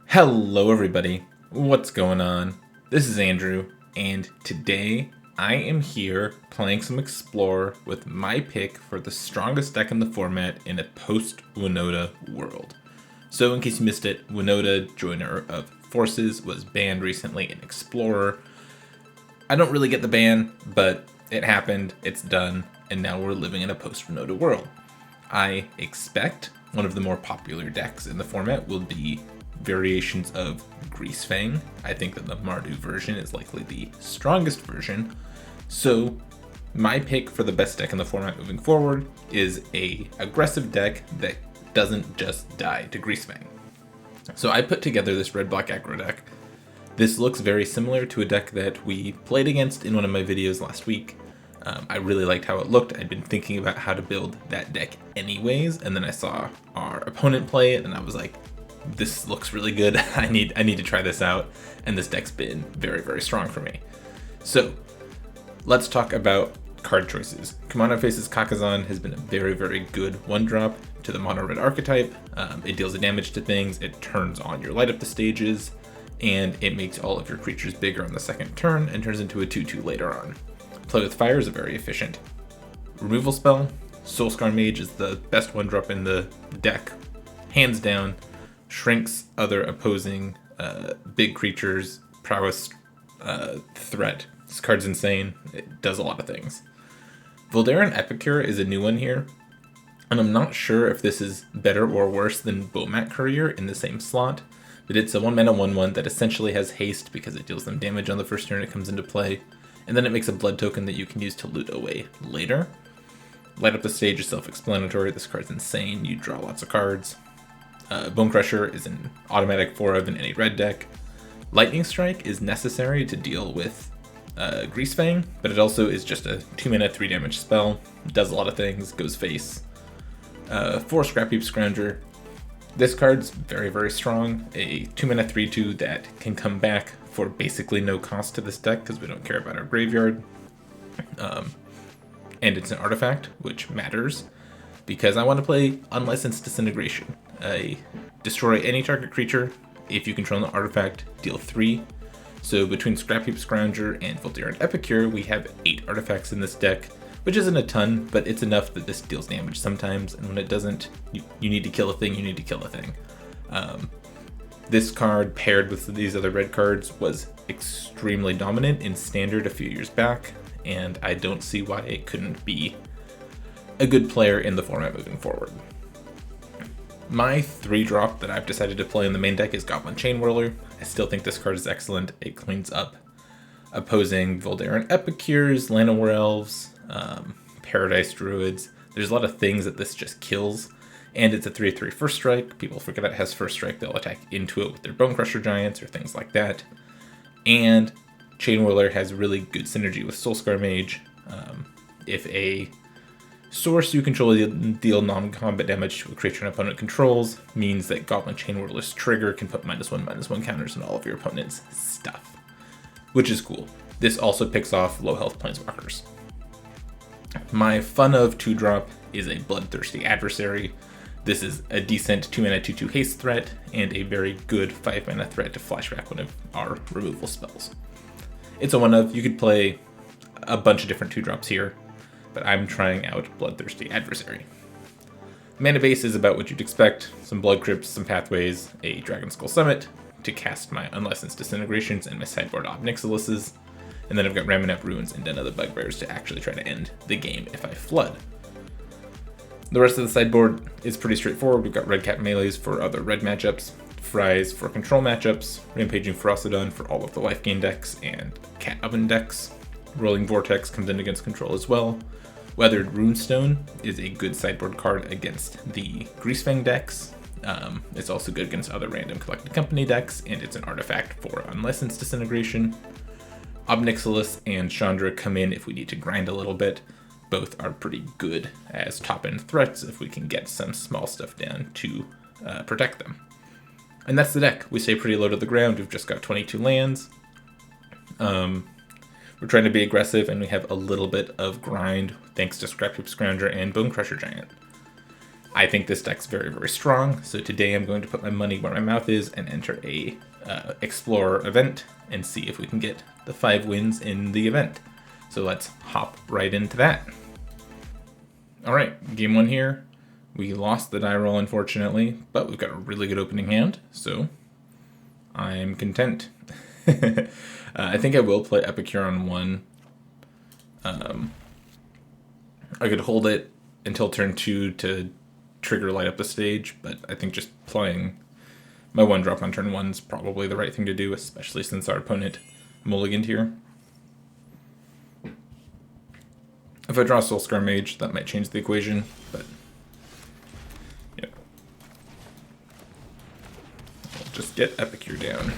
Hello everybody, what's going on? This is Andrew, and today I am here playing some Explorer with my pick for the strongest deck in the format in a post-Winota world. So in case you missed it, Winota, Joiner of Forces, was banned recently in Explorer. I don't really get the ban, but it happened, it's done, and now we're living in a post-Winota world. I expect one of the more popular decks in the format will be variations of Greasefang. I think that the Mardu version is likely the strongest version. So my pick for the best deck in the format moving forward is a aggressive deck that doesn't just die to Greasefang. So I put together this Red-Black Aggro deck. This looks very similar to a deck that we played against in one of my videos last week. I really liked how it looked. I'd been thinking about how to build that deck anyways, and then I saw our opponent play it, and I was like, this looks really good. I need to try this out, and this deck's been very, very strong for me. So let's talk about card choices. Commander Faces Kakazan has been a very, very good 1-drop to the mono red archetype. It deals damage to things, it turns on your light up the stages, and it makes all of your creatures bigger on the second turn and turns into a 2/2 later on. Play with Fire is a very efficient removal spell. Soulscar Mage is the best 1-drop in the deck, hands down. Shrinks other opposing big creatures' prowess threat. This card's insane. It does a lot of things. Voldaren Epicure is a new one here, and I'm not sure if this is better or worse than Bomat Courier in the same slot, but it's a 1-mana 1/1 that essentially has haste because it deals them damage on the first turn it comes into play, and then it makes a blood token that you can use to loot away later. Light up the stage is self-explanatory. This card's insane. You draw lots of cards. Bone Crusher is an automatic 4-of in any red deck. Lightning Strike is necessary to deal with Greasefang, but it also is just a 2-mana 3-damage spell. It does a lot of things, goes face. 4 Scrap Heap Scrounger. This card's very, very strong. A 2-mana 3/2 that can come back for basically no cost to this deck because we don't care about our graveyard. And it's an artifact, which matters, because I want to play Unlicensed Disintegration. Destroy any target creature. If you control an artifact, deal 3. So between Scrap Heap Scrounger and Voldaren Epicure, we have 8 artifacts in this deck, which isn't a ton, but it's enough that this deals damage sometimes, and when it doesn't, you need to kill a thing, you need to kill a thing. This card, paired with these other red cards, was extremely dominant in Standard a few years back, and I don't see why it couldn't be a good player in the format moving forward. My 3-drop that I've decided to play in the main deck is Goblin Chainwhirler. I still think this card is excellent. It cleans up opposing Voldaren Epicures, Llanowar Elves, Paradise Druids. There's a lot of things that this just kills, and it's a 3/3 first strike. People forget it has first strike. They'll attack into it with their Bone Crusher Giants or things like that. And Chainwhirler has really good synergy with Soulscar Mage. If a source you control deal non-combat damage to a creature an opponent controls, means that Goblin Chainwhirler's trigger can put -1/-1 counters on all of your opponent's stuff, which is cool. This also picks off low health Planeswalkers. My fun of 2-drop is a Bloodthirsty Adversary. This is a decent 2-mana 2/2 haste threat and a very good 5-mana threat to flashback one of our removal spells. It's a 1-of. You could play a bunch of different 2-drops here, but I'm trying out Bloodthirsty Adversary. Mana base is about what you'd expect. Some Blood Crypts, some Pathways, a Dragon Skull Summit to cast my Unlicensed Disintegrations and my sideboard Ob Nixiluses, and then I've got Ramunap Ruins and Den of the Bugbears to actually try to end the game if I flood. The rest of the sideboard is pretty straightforward. We've got Red Cap Melees for other red matchups, Fries for control matchups, Rampaging Ferocidon for all of the life gain decks, and Cat Oven decks. Rolling Vortex comes in against control as well. Weathered Runestone is a good sideboard card against the Greasefang decks. It's also good against other random Collected Company decks, and it's an artifact for Unlicensed Disintegration. Ob Nixilis and Chandra come in if we need to grind a little bit. Both are pretty good as top-end threats if we can get some small stuff down to protect them. And that's the deck. We stay pretty low to the ground. We've just got 22 lands. We're trying to be aggressive, and we have a little bit of grind thanks to Scrap Heap Scrounger and Bone Crusher Giant. I think this deck's very, very strong, so today I'm going to put my money where my mouth is and enter a Explorer event and see if we can get the 5 wins in the event. So let's hop right into that. Alright, game 1 here. We lost the die roll, unfortunately, but we've got a really good opening hand, so I'm content. I think I will play Epicure on 1. I could hold it until turn 2 to trigger light up the stage, but I think just playing my 1-drop on turn 1 is probably the right thing to do, especially since our opponent mulliganed here. If I draw Soulscar Mage, that might change the equation, but yeah. I'll just get Epicure down.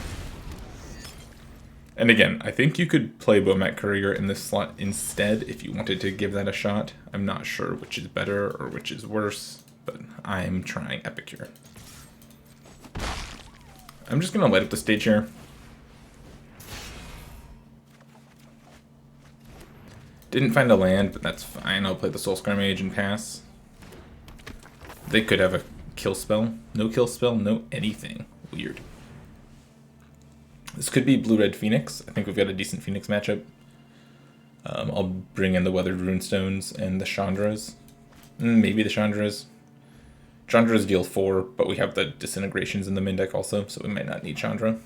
And again, I think you could play Bomat Courier in this slot instead if you wanted to give that a shot. I'm not sure which is better or which is worse, but I'm trying Epicure. I'm just going to light up the stage here. Didn't find a land, but that's fine. I'll play the Soulscar Mage and pass. They could have a kill spell. No kill spell, no anything. Weird. This could be Blue-Red Phoenix. I think we've got a decent Phoenix matchup. I'll bring in the Weathered Runestones and the Chandras. Maybe the Chandras. Chandras deal 4, but we have the Disintegrations in the main deck also, so we might not need Chandra.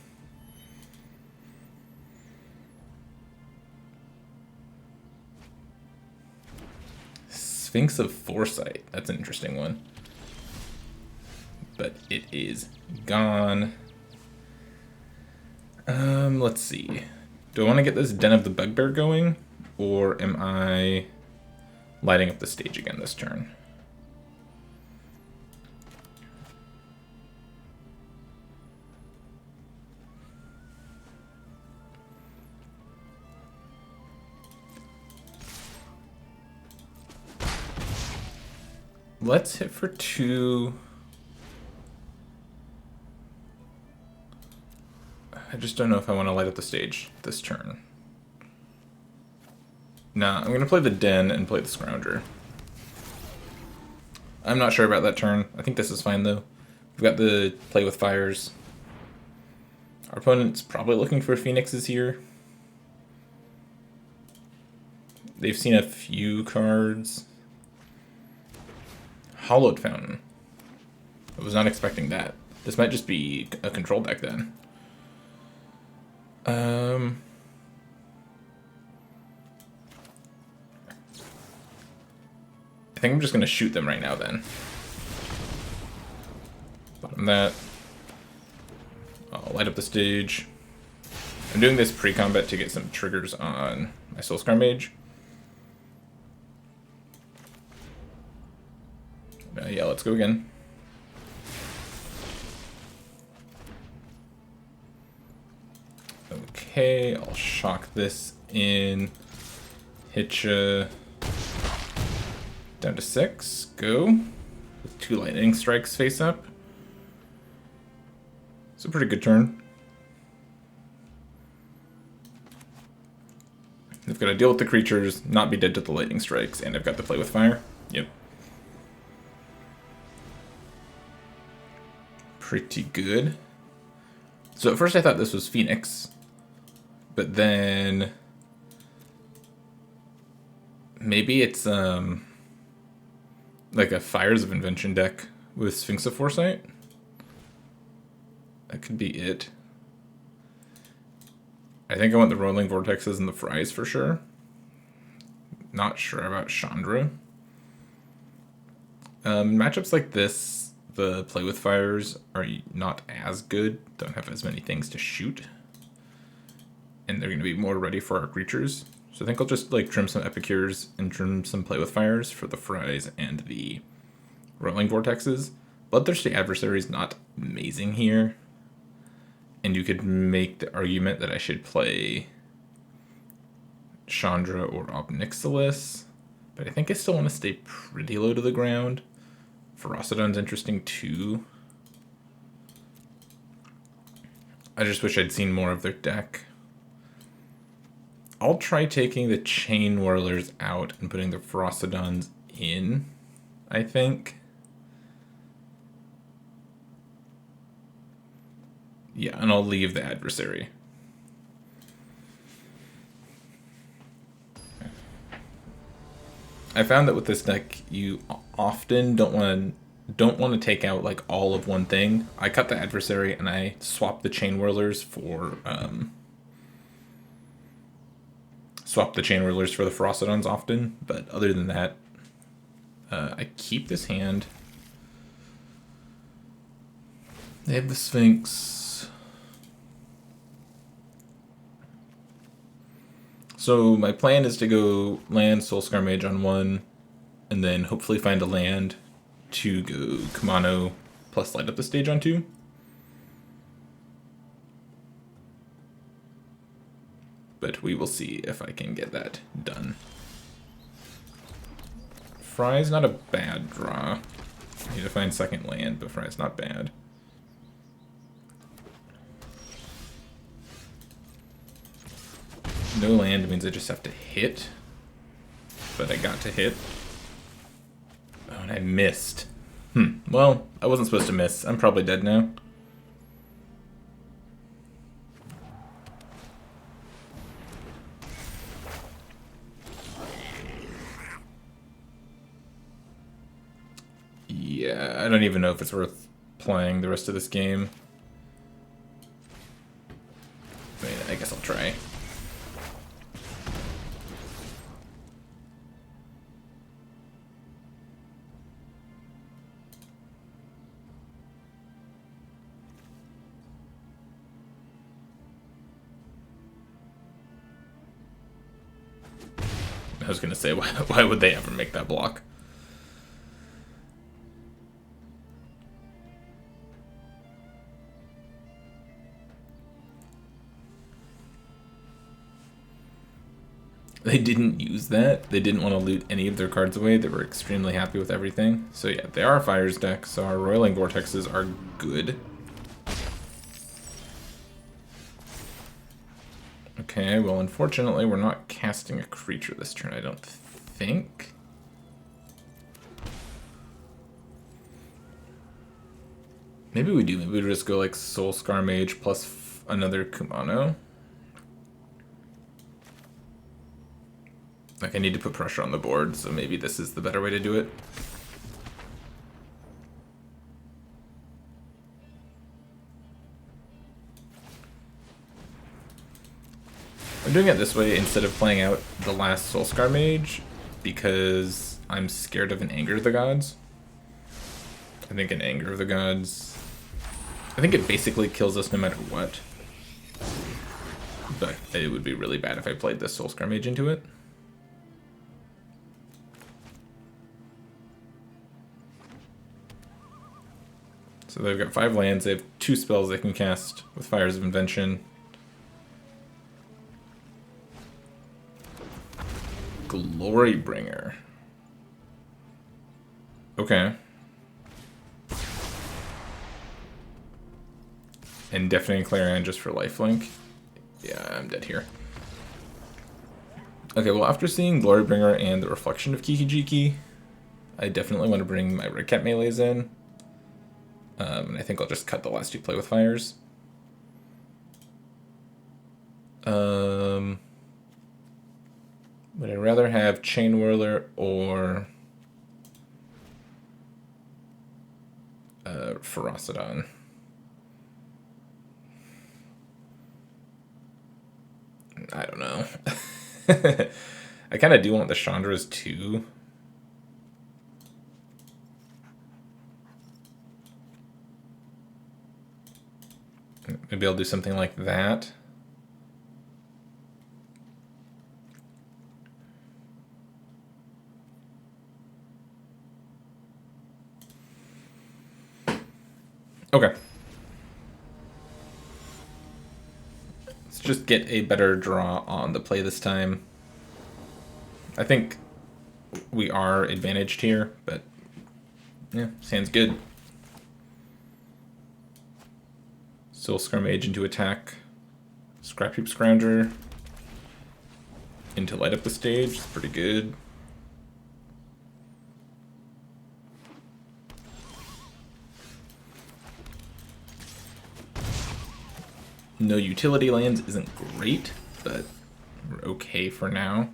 Sphinx of Foresight. That's an interesting one. But it is gone. Let's see. Do I want to get this Den of the Bugbear going? Or am I lighting up the stage again this turn? Let's hit for 2. I just don't know if I want to light up the stage this turn. Nah, I'm going to play the Den and play the Scrounger. I'm not sure about that turn. I think this is fine, though. We've got the Play with Fires. Our opponent's probably looking for Phoenixes here. They've seen a few cards. Hollowed Fountain. I was not expecting that. This might just be a control deck, then. I think I'm just going to shoot them right now, then. Bottom that. I'll light up the stage. I'm doing this pre-combat to get some triggers on my Soulscar Mage. Yeah, let's go again. Okay, I'll shock this in. Hit ya down to 6. Go. With 2 lightning strikes face up. It's a pretty good turn. I've got to deal with the creatures, not be dead to the lightning strikes, and I've got to play with fire. Yep. Pretty good. So at first I thought this was Phoenix, but then maybe it's like a Fires of Invention deck with Sphinx of Foresight. That could be it. I think I want the Rolling Vortexes and the Fries for sure. Not sure about Chandra. Matchups like this, the Play with Fires are not as good, don't have as many things to shoot, and they're going to be more ready for our creatures. So I think I'll just like trim some Epicures and trim some Play with Fires for the Fries and the Rolling Vortexes. Bloodthirsty Adversary is not amazing here, and you could make the argument that I should play Chandra or Ob Nixilis, but I think I still want to stay pretty low to the ground. Ferocidon's interesting too. I just wish I'd seen more of their deck. I'll try taking the Chain Whirlers out and putting the Ferocidons in, I think. Yeah, and I'll leave the adversary. I found that with this deck, you often don't want to take out like all of one thing. I cut the adversary and I swapped the chain whirlers for the Ferocidons often, but other than that, I keep this hand. They have the Sphinx. So my plan is to go land Soulscar Mage on 1, and then hopefully find a land to go Kumano plus light up the stage on 2. But we will see if I can get that done. Fry's not a bad draw. I need to find second land, but Fry's not bad. No land means I just have to hit. But I got to hit. Oh, and I missed. Well, I wasn't supposed to miss. I'm probably dead now. Yeah, I don't even know if it's worth playing the rest of this game. I mean, I guess I'll try. I was gonna say, why would they ever make that block? They didn't use that. They didn't want to loot any of their cards away. They were extremely happy with everything. So yeah, they are Fires deck, so our Roiling Vortexes are good. Okay, well unfortunately we're not casting a creature this turn, I don't think. Maybe we do. Maybe we just go like Soulscar Mage plus another Kumano. Like I need to put pressure on the board, so maybe this is the better way to do it. I'm doing it this way instead of playing out the last Soulscar Mage because I'm scared of an Anger of the Gods. I think an Anger of the Gods... I think it basically kills us no matter what. But it would be really bad if I played this Soulscar Mage into it. So they've got 5 lands, they have 2 spells they can cast with Fires of Invention. Glorybringer. Okay. And Deafening Clarion just for lifelink. Yeah, I'm dead here. Okay, well after seeing Glorybringer and the Reflection of Kiki-Jiki, I definitely want to bring my Red Cat melees in. And I think I'll just cut the last 2 play with fires. Would I rather have Chain Whirler or Ferocidon? I don't know. I kind of do want the Chandras too. Maybe I'll do something like that. Okay. Let's just get a better draw on the play this time. I think we are advantaged here, but yeah, sounds good. Soulscar Mage into attack. Scrapheap Scrounger into light up the stage. It's pretty good. No utility lands isn't great, but we're okay for now.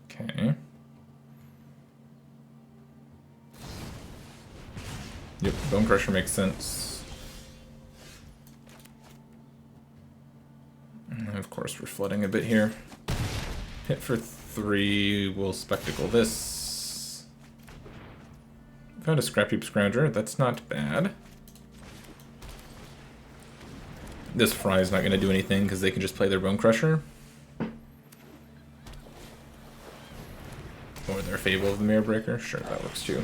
Okay. Yep, Bone Crusher makes sense. And of course, we're flooding a bit here. Hit for 3, we'll Spectacle this. Found a Scrap Heap Scrounger, that's not bad. This Fry is not going to do anything because they can just play their Bone Crusher. Or their Fable of the Mirror Breaker, sure, that works too.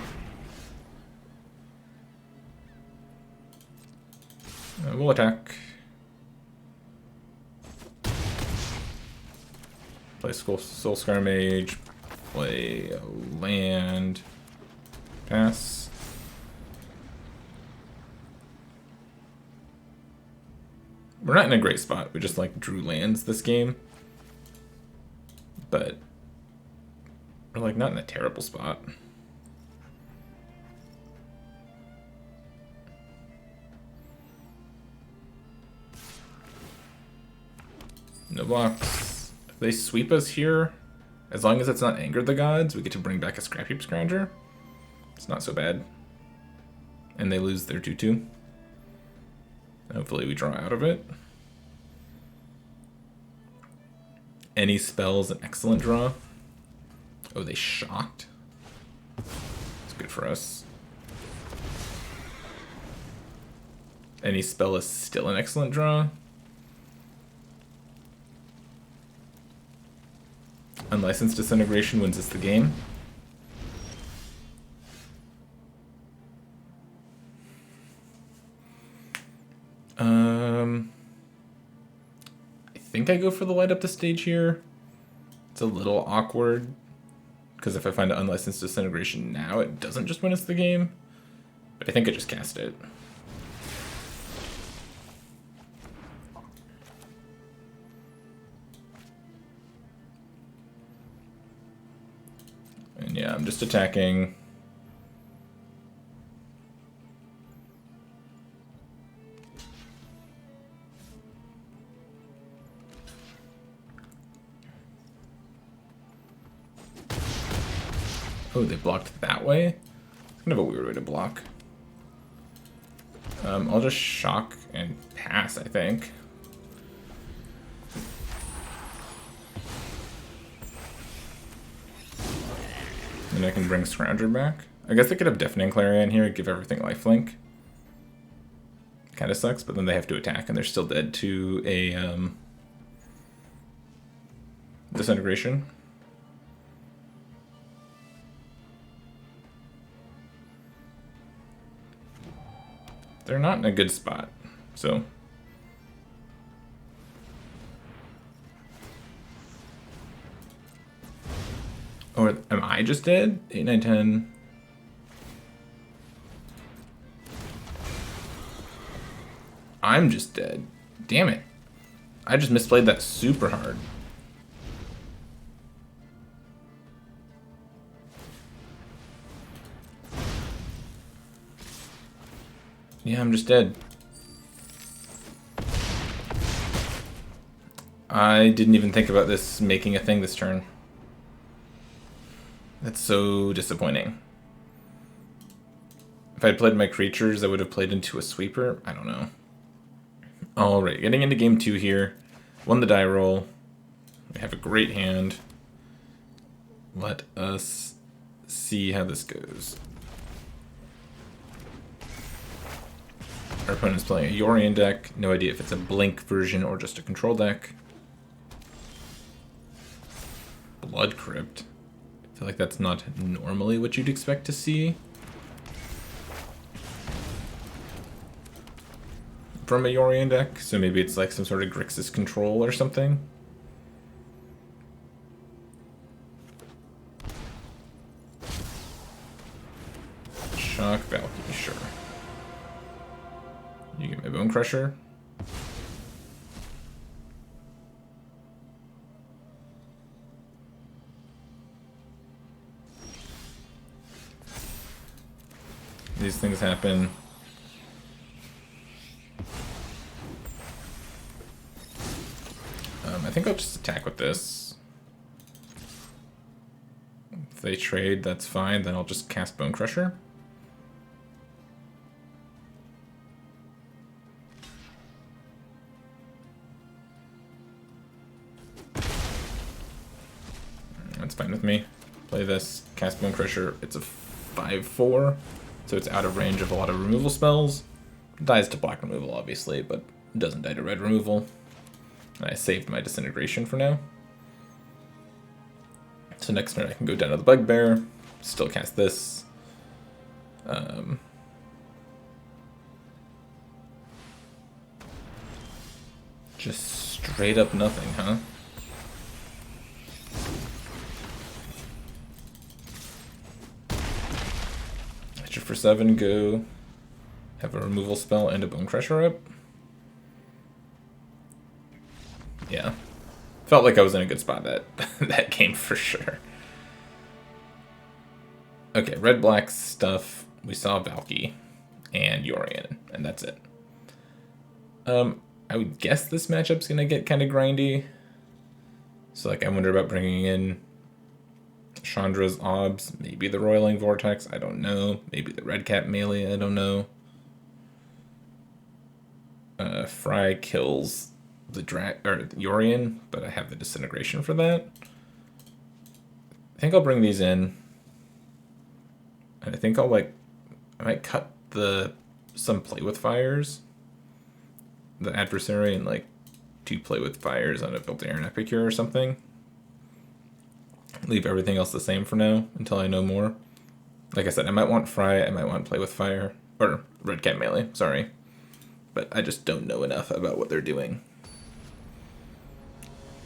We'll attack. Play Soulscar Mage. Play a land. Pass. We're not in a great spot. We just like drew lands this game. But we're like not in a terrible spot. No blocks. If they sweep us here, as long as it's not Anger the Gods, we get to bring back a Scrap Heap Scrounger. It's not so bad. And they lose their 2/2. Hopefully we draw out of it. Any spell's an excellent draw. Oh, they shocked. It's good for us. Any spell is still an excellent draw. Unlicensed Disintegration wins us the game. I think I go for the light up the stage here. It's a little awkward, because if I find an Unlicensed Disintegration now, it doesn't just win us the game. But I think I just cast it. And yeah, I'm just attacking. Oh, they blocked that way? It's kind of a weird way to block. I'll just shock and pass, I think. And I can bring Scrounger back. I guess they could have Deafening Clarion here and give everything lifelink. Kind of sucks, but then they have to attack and they're still dead to a Disintegration. They're not in a good spot, so. Or am I just dead? 8, 9, 10. I'm just dead. Damn it. I just misplayed that super hard. Yeah, I'm just dead. I didn't even think about this making a thing this turn. That's so disappointing. If I had played my creatures, I would have played into a sweeper. I don't know. Alright, getting into game 2 here. Won the die roll. We have a great hand. Let us see how this goes. Our opponent's playing a Yorion deck. No idea if it's a Blink version or just a control deck. Blood Crypt. I feel like that's not normally what you'd expect to see from a Yorion deck. So maybe it's like some sort of Grixis control or something. Shock Valkyrie, sure. You get my Bone Crusher. these things happen. I think I'll just attack with this. If they trade, that's fine. Then I'll just cast Bone Crusher. That's fine with me. Play this, cast Bone Crusher. It's a 5/4, so it's out of range of a lot of removal spells. It dies to black removal, obviously, but it doesn't die to red removal. And I saved my Disintegration for now. So next turn I can go down to the Bugbear, still cast this. Just straight up nothing, huh? For 7, go have a removal spell and a Bone Crusher up. Yeah. Felt like I was in a good spot that game for sure. Okay, red-black stuff. We saw Valky and Yorion, and that's it. I would guess this matchup's gonna get kind of grindy. So like I wonder about bringing in Chandra's Obs, maybe the Roiling Vortex, I don't know. Maybe the Red Cap melee, I don't know. Fry kills the Yorion, but I have the Disintegration for that. I think I'll bring these in. And I think I might cut some Play with Fires. The adversary and like 2 Play with Fires on a Built-Iron Epicure or something. Leave everything else the same for now until I know more. Like I said, I might want Fry, I might want Play with Fire, or Red Cat melee, sorry. But I just don't know enough about what they're doing.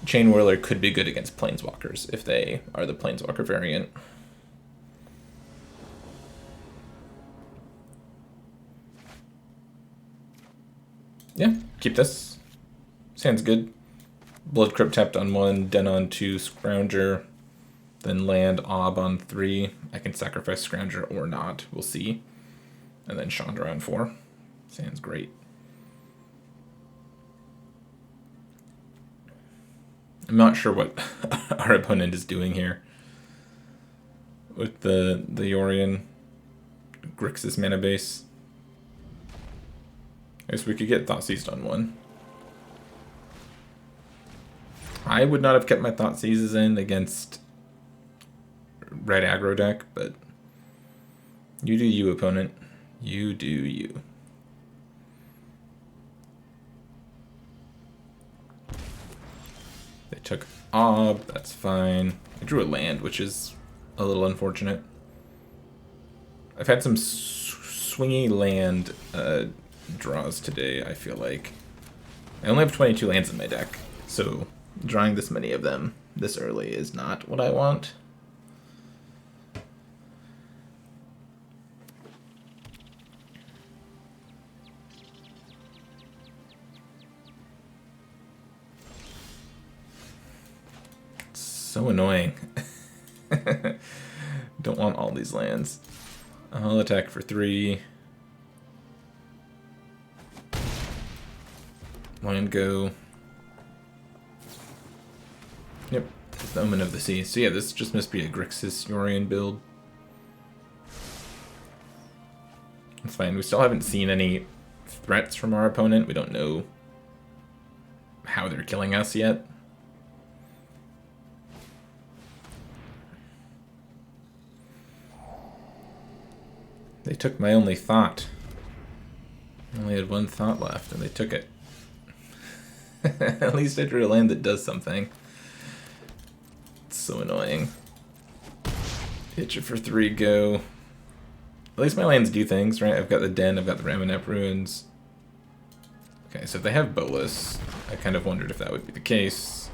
Chain Whirler could be good against Planeswalkers if they are the Planeswalker variant. Yeah, keep this. Sounds good. Blood Crypt tapped on 1, Den on 2, Scrounger. Then land Ob on 3. I can sacrifice Scrounger or not. We'll see. And then Chandra on 4. Sounds great. I'm not sure what our opponent is doing here. With the Yorion Grixis mana base. I guess we could get Thoughtseized on 1. I would not have kept my Thoughtseizes in against red aggro deck, but you do you, opponent. You do you. They took Ob, that's fine. I drew a land, which is a little unfortunate. I've had some swingy land draws today, I feel like. I only have 22 lands in my deck, so drawing this many of them this early is not what I want. So annoying. Don't want all these lands. I'll attack for 3. Land go. Yep, it's the Omen of the Sea. So yeah, this just must be a Grixis Yorion build. It's fine. We still haven't seen any threats from our opponent. We don't know how they're killing us yet. They took my only thought. I only had 1 thought left, and they took it. At least I drew a land that does something. It's so annoying. Hit you for 3, go. At least my lands do things, right? I've got the Den, I've got the Ramonep Ruins. Okay, so if they have Bolas, I kind of wondered if that would be the case.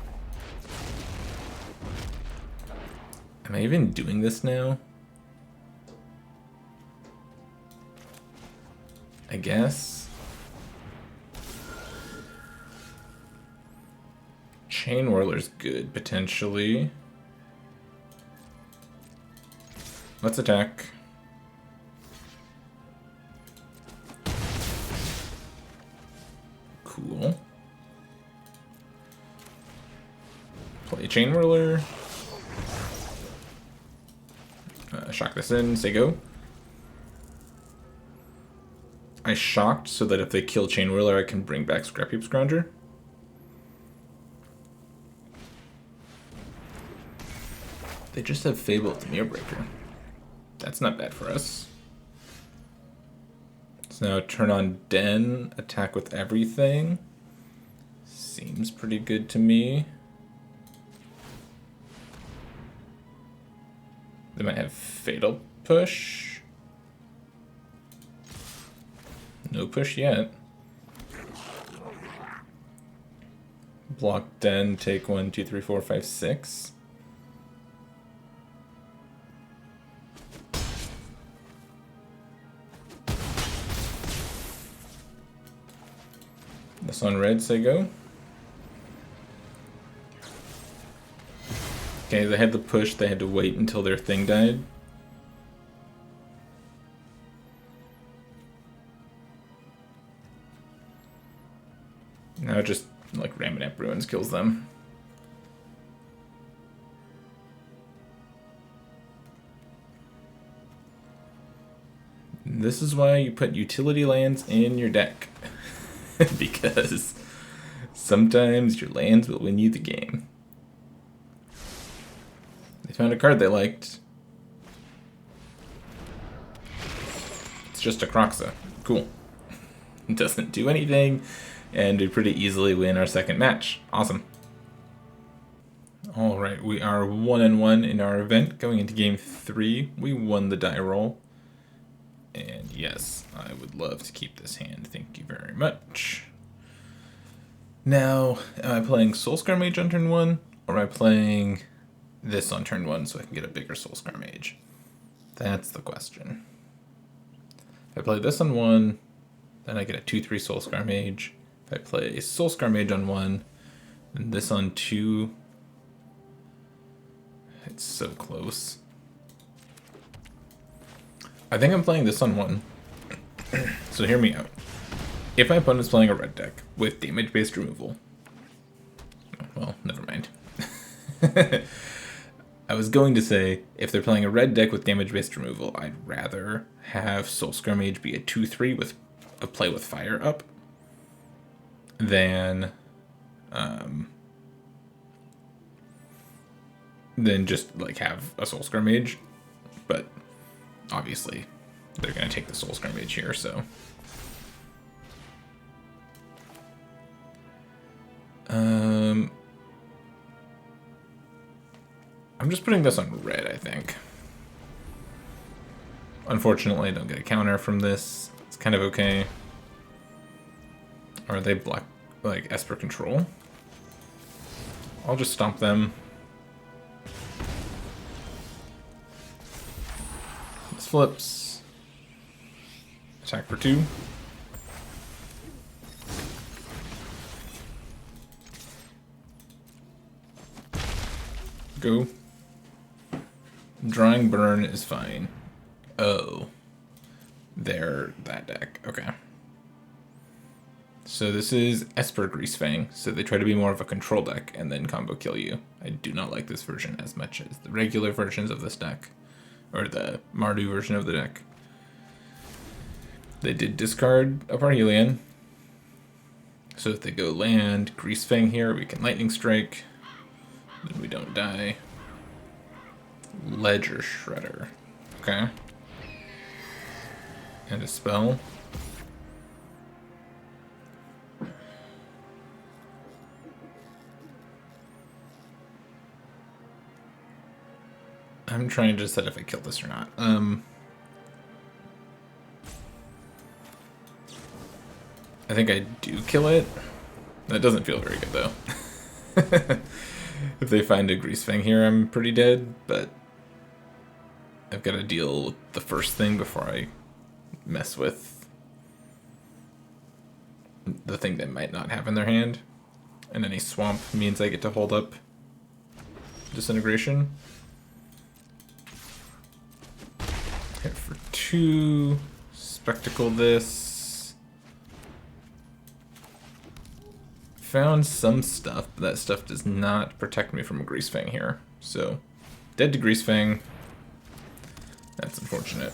Am I even doing this now? I guess. Chain Whirler's good, potentially. Let's attack. Play Chain Whirler. Shock this in, say go. I shocked so that if they kill Chain Whirler, I can bring back Scrap Heap Scrounger. They just have Fable at the Mirror Breaker. That's not bad for us. So now turn on Den, attack with everything. Seems pretty good to me. They might have Fatal Push. No push yet. Block Den, take 1, 2, 3, 4, 5, 6. This on red, say go. Okay, they had the push, they had to wait until their thing died. Now just like Raminap Ruins kills them. This is why you put utility lands in your deck. Because sometimes your lands will win you the game. They found a card they liked. It's just a Croxa. Cool. It doesn't do anything, and we pretty easily win our second match. Awesome. Alright, we are 1-1 in our event. Going into game 3, we won the die roll. And yes, I would love to keep this hand. Thank you very much. Now, am I playing Soulscar Mage on turn 1? Or am I playing this on turn 1 so I can get a bigger Soulscar Mage? That's the question. If I play this on 1, then I get a 2-3 Soulscar Mage. If I play Soulscar Mage on 1, and this on 2, it's so close. I think I'm playing this on 1. So hear me out. If my opponent's playing a red deck with damage-based removal... Oh, well, never mind. I was going to say, if they're playing a red deck with damage-based removal, I'd rather have Soulscar Mage be a 2-3 with a play with fire up than just like have a Soulscar Mage. But obviously, they're going to take the Soulscar Mage here, so... I'm just putting this on red, I think. Unfortunately, I don't get a counter from this. It's kind of okay. Are they black, like Esper control? I'll just stomp them. This flips. Attack for 2. Go. Drawing Burn is fine. Oh. They're that deck. Okay. So this is Esper Greasefang. So they try to be more of a control deck and then combo kill you. I do not like this version as much as the regular versions of this deck. Or the Mardu version of the deck. They did discard a Parhelion. So if they go land, Greasefang here, we can Lightning Strike. Then we don't die. Ledger Shredder. Okay. And a spell. I'm trying to decide if I kill this or not. I think I do kill it. That doesn't feel very good though. If they find a Greasefang here, I'm pretty dead, but I've got to deal with the first thing before I mess with the thing they might not have in their hand. And any swamp means I get to hold up Disintegration. Hit for 2, Spectacle this. found some stuff, but that stuff does not protect me from a Greasefang here. So, dead to Greasefang. That's unfortunate.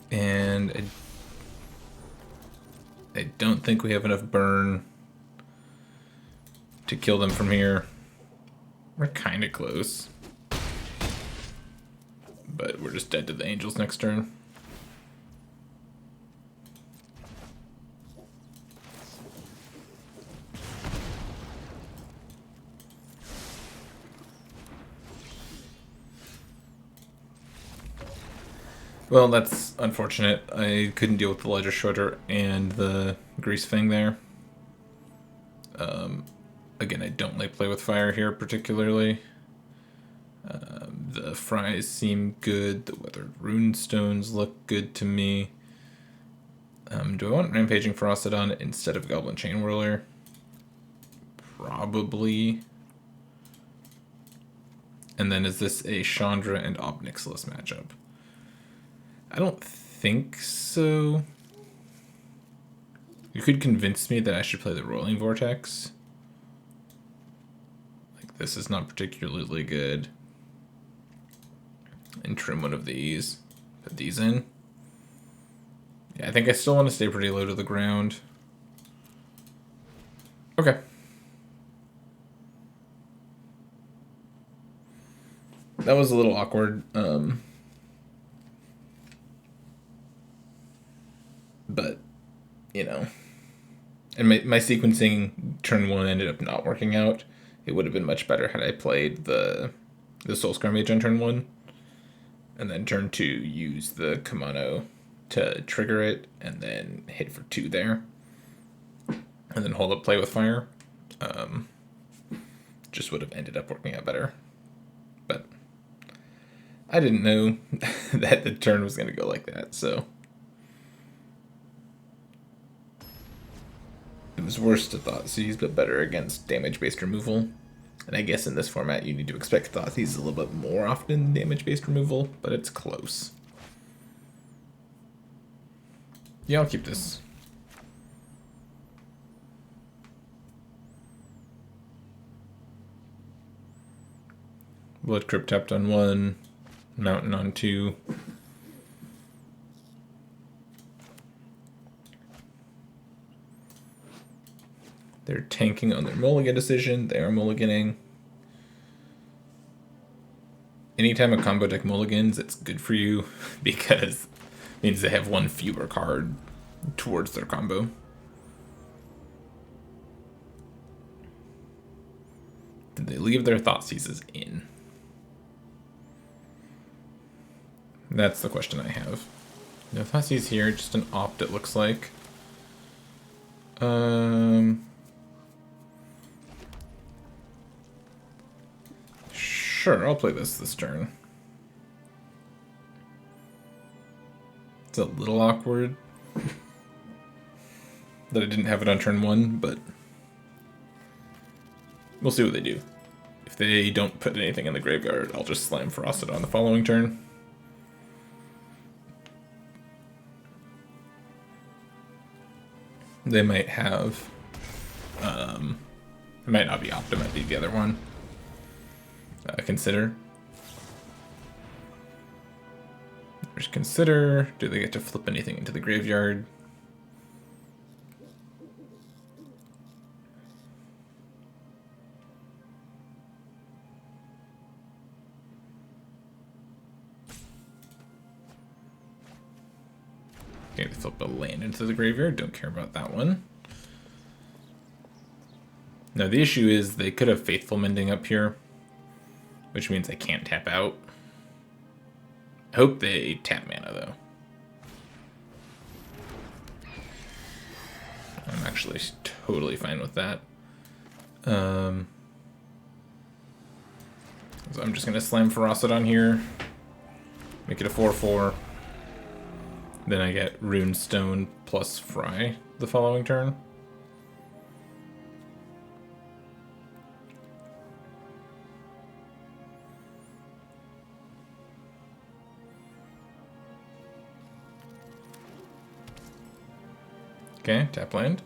And I don't think we have enough burn to kill them from here. We're kind of close. But we're just dead to the angels next turn. Well, that's unfortunate. I couldn't deal with the Ledger Shredder and the Greasefang there. Again, I don't like play with fire here particularly. The fries seem good. The weathered runestones look good to me. Do I want Rampaging Ferocidon instead of Goblin Chain Whirler? Probably. And then is this a Chandra and Ob Nixilis matchup? I don't think so. You could convince me that I should play the Rolling Vortex. Like, this is not particularly good. And trim one of these. Put these in. Yeah, I think I still want to stay pretty low to the ground. Okay. That was a little awkward. But, you know. And my sequencing turn 1 ended up not working out. It would have been much better had I played the Soulscar Mage on turn 1. And then turn 2, use the Kamano to trigger it, and then hit for 2 there. And then hold up play with fire. Just would have ended up working out better. But I didn't know that the turn was going to go like that, so. It was worse to Thoughtseize, but better against damage-based removal. And I guess in this format you need to expect Thoughtseize a little bit more often than damage-based removal, but it's close. Yeah, I'll keep this. Blood Crypt tapped on 1, Mountain on 2. They're tanking on their mulligan decision. They are mulliganing. Anytime a combo deck mulligans, it's good for you because it means they have one fewer card towards their combo. Did they leave their Thoughtseizes in? That's the question I have. No Thoughtseize here, just an opt it looks like. Sure, I'll play this turn. It's a little awkward that I didn't have it on turn 1, but we'll see what they do. If they don't put anything in the graveyard, I'll just slam Ferocidon on the following turn. They might have, it might not be Opt, it might be the other one. Consider. There's Consider. Do they get to flip anything into the graveyard? Okay, they flip a land into the graveyard. Don't care about that one. Now the issue is they could have Faithful Mending up here, which means I can't tap out. I hope they tap mana, though. I'm actually totally fine with that. So I'm just going to slam Ferocidon here. Make it a 4/4. Then I get Runestone plus Fry the following turn. Okay, tap land.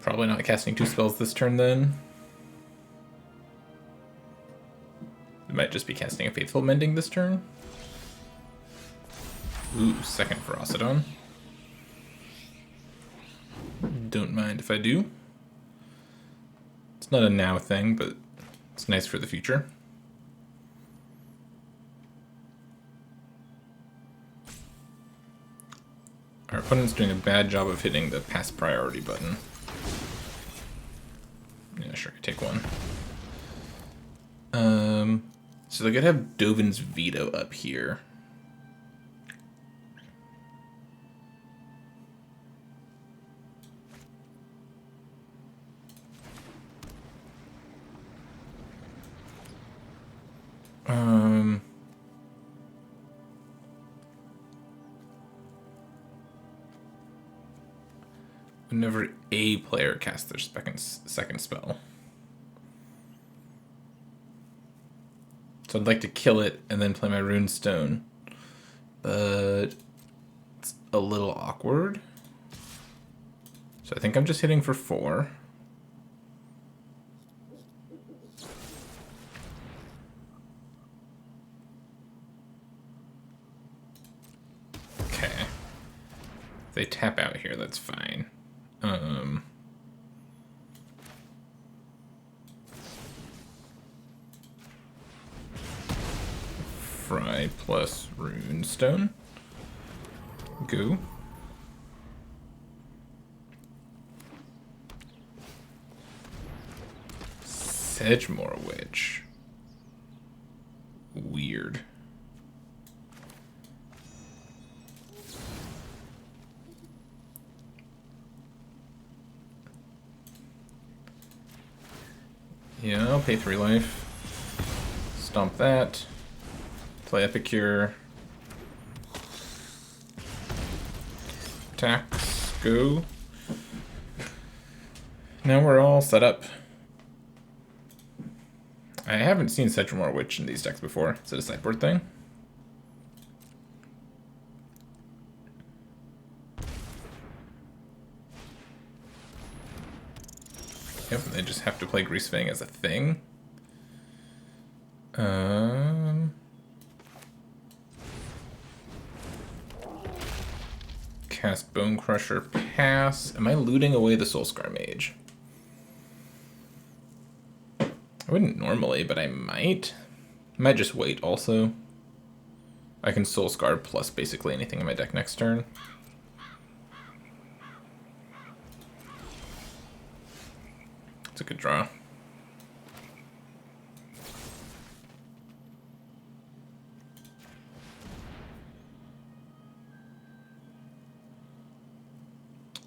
Probably not casting 2 spells this turn then. We might just be casting a Faithful Mending this turn. Ooh, second Ferocidon. Don't mind if I do. It's not a now thing, but it's nice for the future. Our opponent's doing a bad job of hitting the pass priority button. Yeah, sure, I take one. So they could have Dovin's Veto up here. Whenever a player casts their second spell. So I'd like to kill it and then play my Runestone. But it's a little awkward. So I think I'm just hitting for 4. Okay. If they tap out here, that's fine. Fry plus Runestone. Go. Sedgemoor Witch. Weird. Yeah, I'll pay 3 life. Stomp that. Play Epicure. Attacks. Go. Now we're all set up. I haven't seen Sedgemoor Witch in these decks before. Is it a sideboard thing? Yep, they just have to play Greasefang as a thing. Cast Bone Crusher, pass. Am I looting away the Soulscar Mage? I wouldn't normally, but I might. I might just wait also. I can Soulscar plus basically anything in my deck next turn. It's a good draw.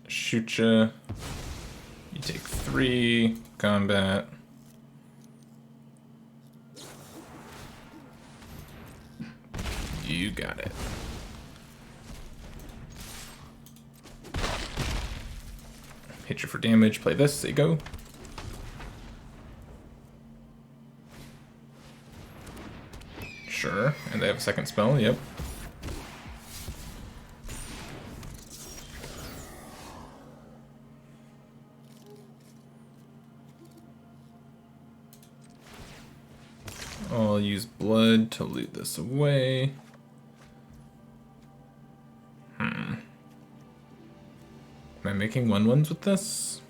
Shoot ya. You take 3. Combat. You got it. Hit you for damage. Play this. Say go. Sure. And they have a second spell. Yep. I'll use blood to loot this away. Am I making 1/1s with this?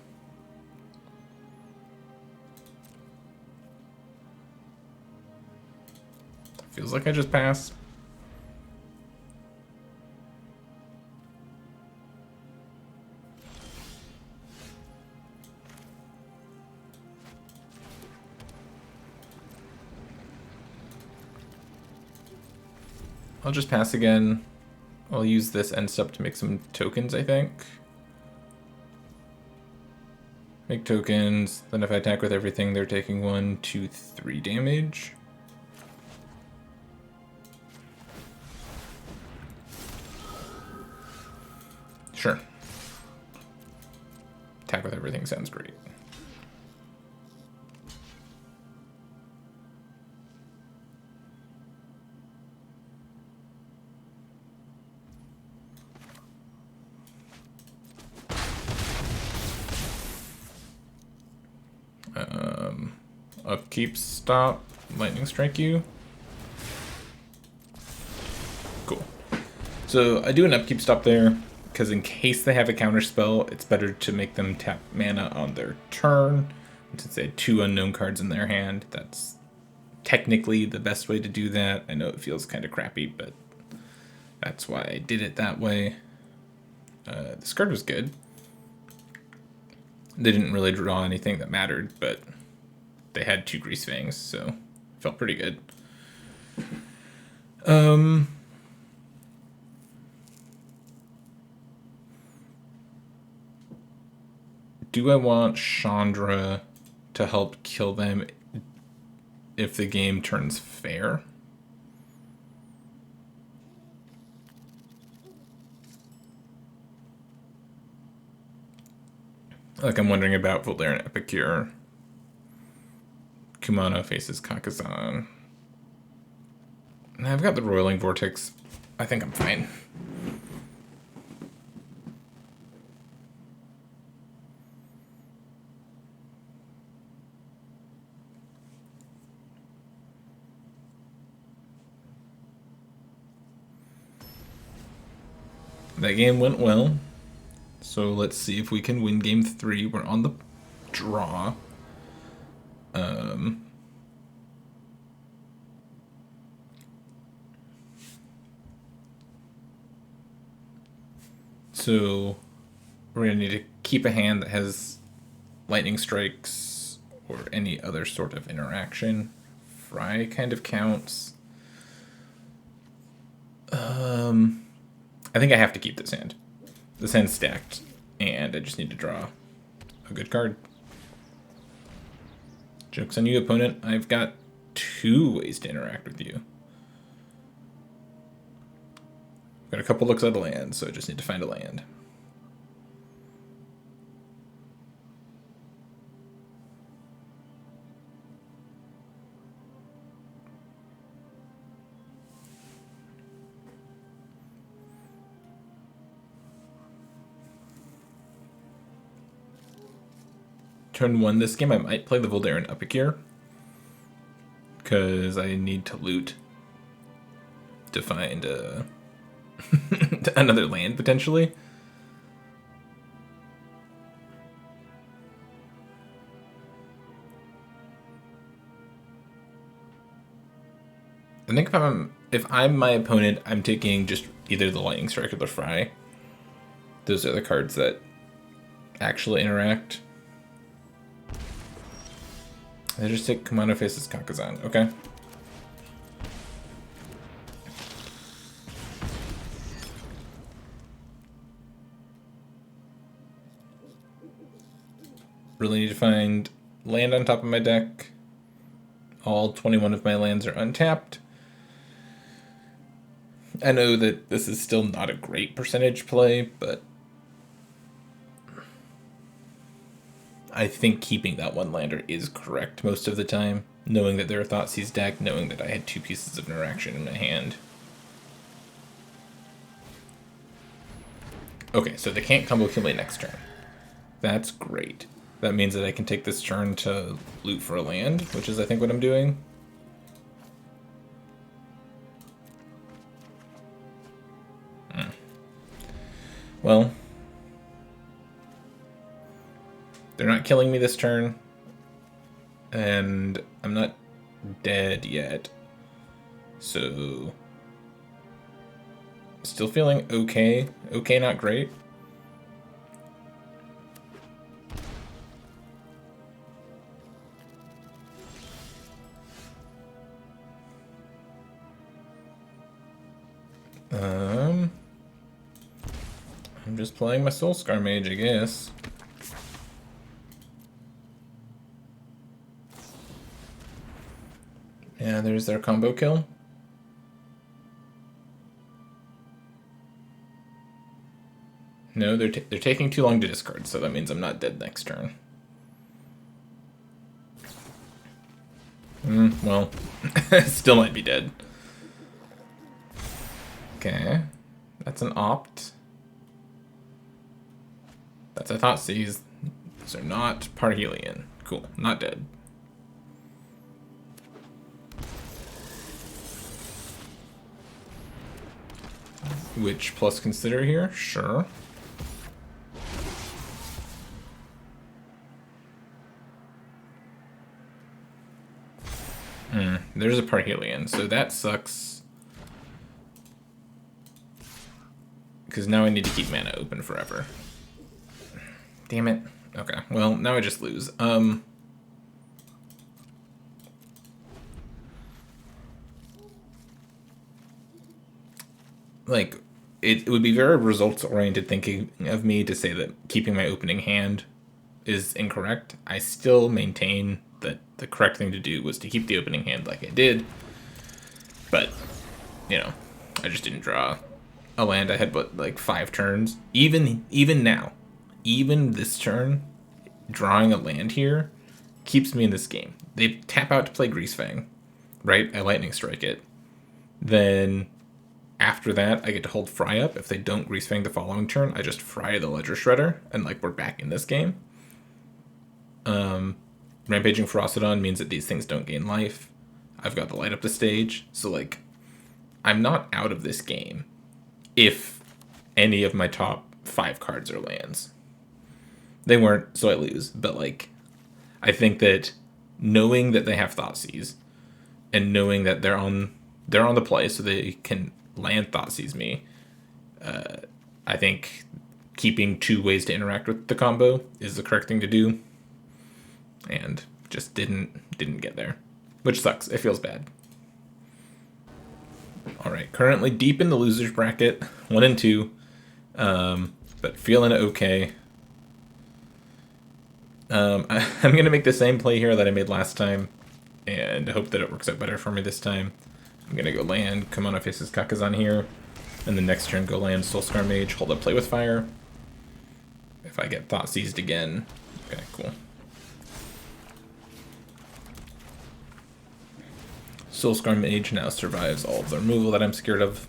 Feels like I just passed. I'll just pass again. I'll use this end step to make some tokens, I think. Make tokens, then if I attack with everything, they're taking 1, 2, 3 damage. Sure. Attack with everything sounds great. Upkeep, stop, lightning strike you. Cool. So I do an upkeep stop there, because in case they have a counter spell, it's better to make them tap mana on their turn. And since they had 2 unknown cards in their hand, that's technically the best way to do that. I know it feels kind of crappy, but that's why I did it that way. This card was good. They didn't really draw anything that mattered, but they had 2 Greasefangs, so it felt pretty good. Do I want Chandra to help kill them if the game turns fair? Like, I'm wondering about Voldaren Epicure. Kumano faces Kakazan. And I've got the Roiling Vortex. I think I'm fine. That game went well. So let's see if we can win game 3. We're on the draw. So we're going to need to keep a hand that has lightning strikes or any other sort of interaction. Fry kind of counts. I think I have to keep this hand. This hand's stacked, and I just need to draw a good card. Joke's on you, opponent. I've got 2 ways to interact with you. Got a couple looks at the land, so I just need to find a land. Turn 1 this game, I might play the Voldaren Epicure, because I need to loot to find another land, potentially. I think if I'm my opponent, I'm taking just either the Lightning Strike or the Fry. Those are the cards that actually interact. I just take Kumano faces Kakazan. Okay. Really need to find land on top of my deck. All 21 of my lands are untapped. I know that this is still not a great percentage play, but I think keeping that 1 lander is correct most of the time, knowing that they're a Thoughtseize deck, knowing that I had 2 pieces of interaction in my hand. Okay, so they can't combo kill me next turn. That's great. That means that I can take this turn to loot for a land, which is I think what I'm doing. Well, they're not killing me this turn, and I'm not dead yet, so still feeling okay. Okay, not great. I'm just playing my Soulscar Mage, I guess. Yeah, there's their combo kill. No, they're taking too long to discard, so that means I'm not dead next turn. Well, still might be dead. Okay, that's an opt. That's a Thoughtseized. Those are not Parhelion. Cool, not dead. Which plus consider here? Sure. There's a Parhelion, so that sucks. Because now I need to keep mana open forever. Damn it. Okay, well, now I just lose. Like, it would be very results-oriented thinking of me to say that keeping my opening hand is incorrect. I still maintain that the correct thing to do was to keep the opening hand like I did. But, you know, I just didn't draw a land. I had, but like 5 turns. Even now, even this turn, drawing a land here keeps me in this game. They tap out to play Greasefang, right? I lightning strike it. Then after that, I get to hold Fry up. If they don't Greasefang the following turn, I just Fry the Ledger Shredder, and like we're back in this game. Rampaging Ferocidon means that these things don't gain life. I've got the light up the stage, so like I'm not out of this game if any of my top 5 cards are lands. They weren't, so I lose. But like, I think that knowing that they have Thoughtseize and knowing that they're on the play, so they can land Thoughtseize me. I think keeping 2 ways to interact with the combo is the correct thing to do, and just didn't get there, which sucks. It feels bad. All right, currently deep in the losers bracket, 1 and 2, but feeling okay. I'm gonna make the same play here that I made last time, and hope that it works out better for me this time. I'm gonna go land Kimono Faces Kakazan here, and the next turn go land Soulscar Mage, hold up Play with Fire. If I get Thought Seized again, okay, cool. Soulscar Mage now survives all of the removal that I'm scared of.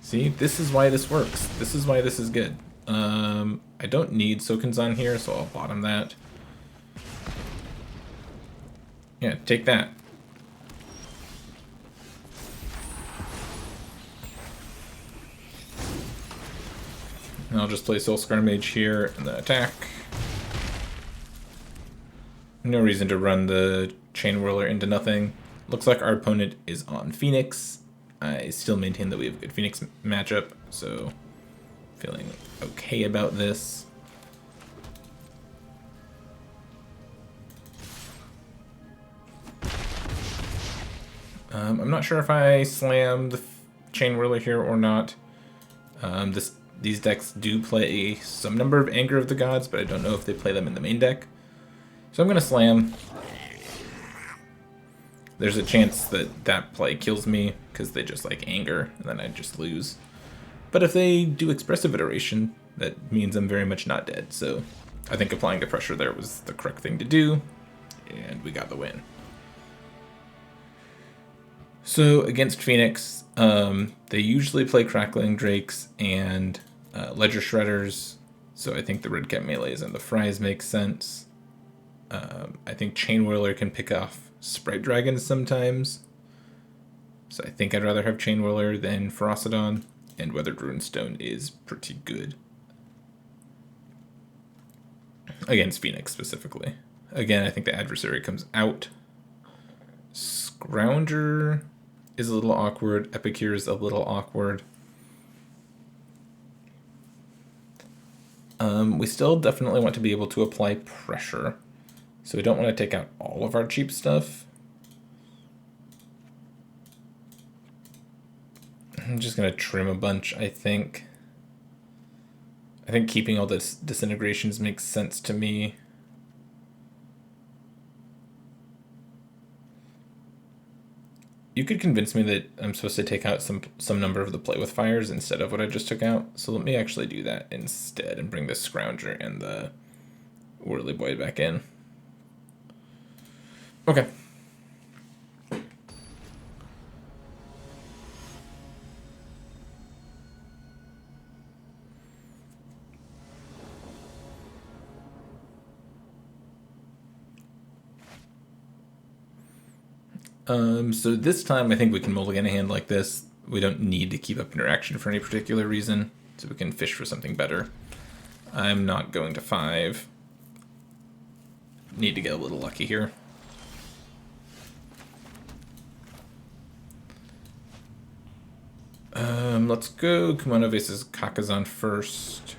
See, this is why this works. This is why this is good. I don't need Soken's here, so I'll bottom that. Yeah, take that. And I'll just play Soulscar Mage here and then attack. No reason to run the Chain Whirler into nothing. Looks like our opponent is on Phoenix. I still maintain that we have a good Phoenix matchup, so feeling okay about this. I'm not sure if I slam the Chain Whirler here or not. These decks do play some number of Anger of the Gods, but I don't know if they play them in the main deck. So I'm going to slam. There's a chance that that play kills me, because they just like Anger, and then I just lose. But if they do Expressive Iteration, that means I'm very much not dead. So I think applying the pressure there was the correct thing to do, and we got the win. So against Phoenix, they usually play Crackling Drakes and Ledger Shredders, so I think the Red Cap Melees and the Fries make sense. I think Chain Whirler can pick off Sprite Dragons sometimes, so I think I'd rather have Chain Whirler than Ferocidon, and Weathered Runestone is pretty good against Phoenix specifically. Again, I think the adversary comes out. Scrounger is a little awkward. Epicure is a little awkward. We still definitely want to be able to apply pressure, so we don't want to take out all of our cheap stuff. I'm just going to trim a bunch, I think. I think keeping all this disintegrations makes sense to me. You could convince me that I'm supposed to take out some number of the Play with Fires instead of what I just took out. So let me actually do that instead and bring the Scrounger and the Whirly Boy back in. Okay. So this time I think we can mulligan a hand like this. We don't need to keep up interaction for any particular reason, so we can fish for something better. I'm not going to 5. Need to get a little lucky here. Let's go Kimono Vase's Kakazan first.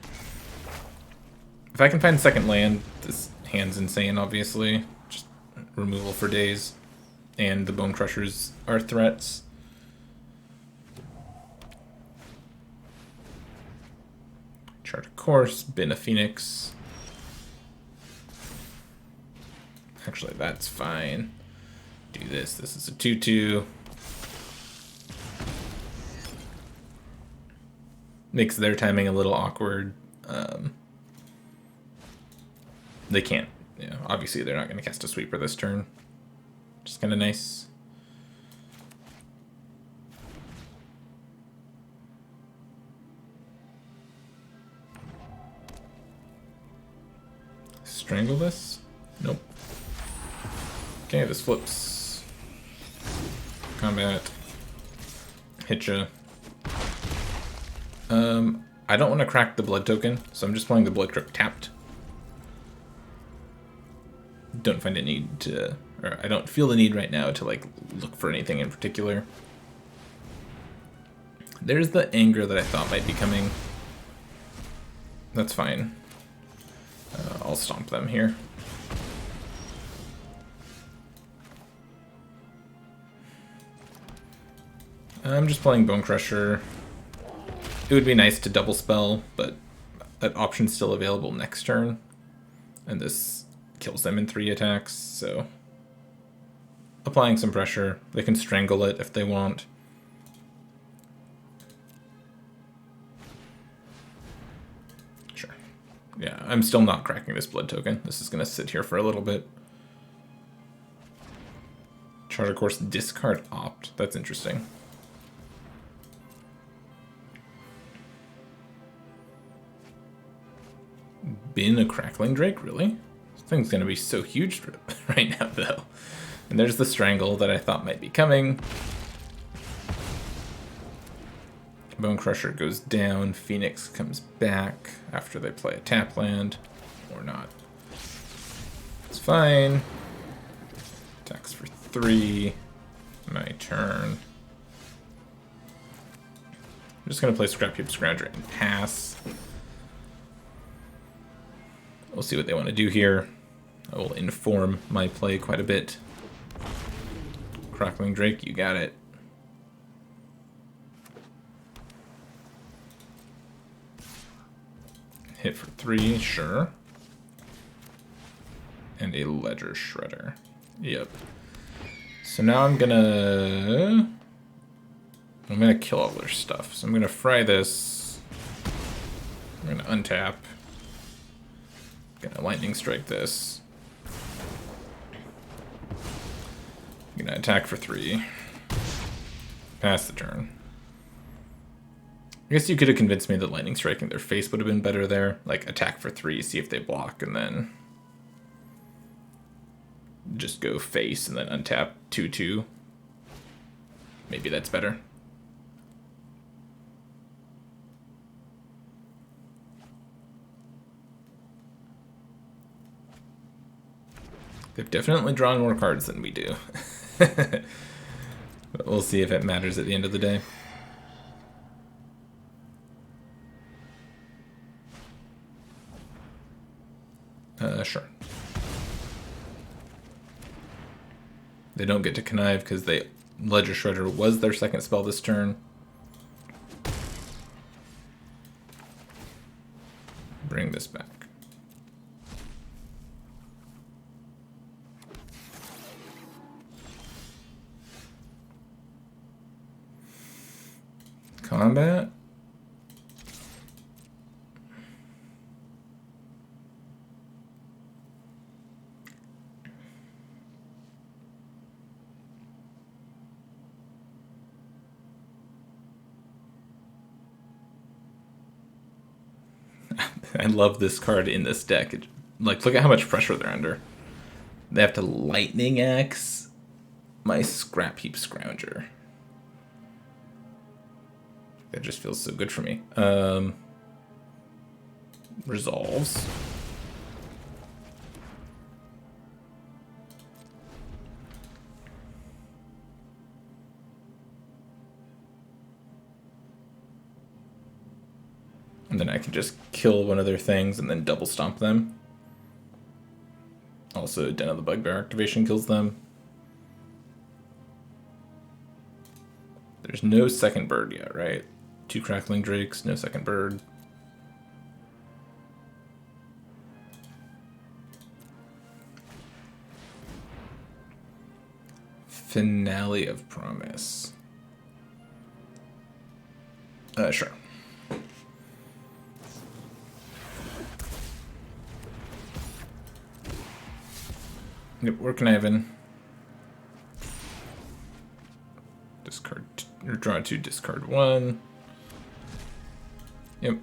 If I can find second land, this hand's insane, obviously. Just removal for days. And the Bone Crushers are threats. Chart a Course, bin a Phoenix. Actually, that's fine. Do this. This is a 2/2. Makes their timing a little awkward. They can't. Yeah, obviously they're not going to cast a sweeper this turn. Just kind of nice. Strangle this? Nope. Okay, this flips. Combat. Hitcha. I don't want to crack the blood token, so I'm just playing the blood crypt tapped. Don't find a need to, or I don't feel the need right now to like look for anything in particular. There's the anger that I thought might be coming. That's fine. I'll stomp them here. I'm just playing Bone Crusher. It would be nice to double spell, but that option's still available next turn. And this kills them in 3 attacks, so... Applying some pressure. They can strangle it if they want. Sure. Yeah, I'm still not cracking this blood token. This is going to sit here for a little bit. Charter Course discard opt. That's interesting. Been a Crackling Drake, really? This thing's gonna be so huge right now, though. And there's the Strangle that I thought might be coming. Bone Crusher goes down, Phoenix comes back after they play a tap land, or not. It's fine. Attacks for 3. My turn. I'm just gonna play Scrapheap Scrounger and pass. We'll see what they want to do here. I will inform my play quite a bit. Crackling Drake, you got it. Hit for 3, sure. And a Ledger Shredder. Yep. So now I'm gonna kill all their stuff. So I'm gonna fry this. I'm gonna untap. Gonna lightning strike this. Gonna attack for 3. Pass the turn. I guess you could have convinced me that lightning striking their face would have been better there. Like attack for 3, see if they block, and then just go face and then untap 2/2. Maybe that's better. They've definitely drawn more cards than we do. But we'll see if it matters at the end of the day. Sure. They don't get to connive because Ledger Shredder was their second spell this turn. Bring this back. Combat. I love this card in this deck. Like, look at how much pressure they're under. They have to Lightning Axe my Scrap Heap Scrounger. That just feels so good for me. Resolves. And then I can just kill one of their things and then double stomp them. Also, Den of the Bugbear activation kills them. There's no second bird yet, right? 2 Crackling Drakes, no second bird. Finale of Promise. Sure. Yep, we're conniving. Discard, or draw 2, discard 1. Yep.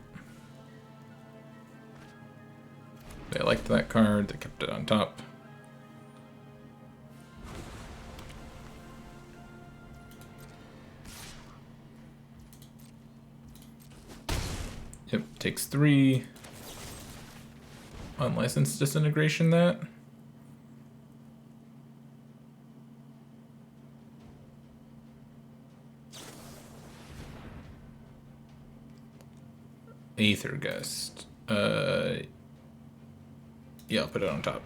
They liked that card, they kept it on top. Yep, takes 3. Unlicensed Disintegration that. Aether Gust. Yeah, I'll put it on top.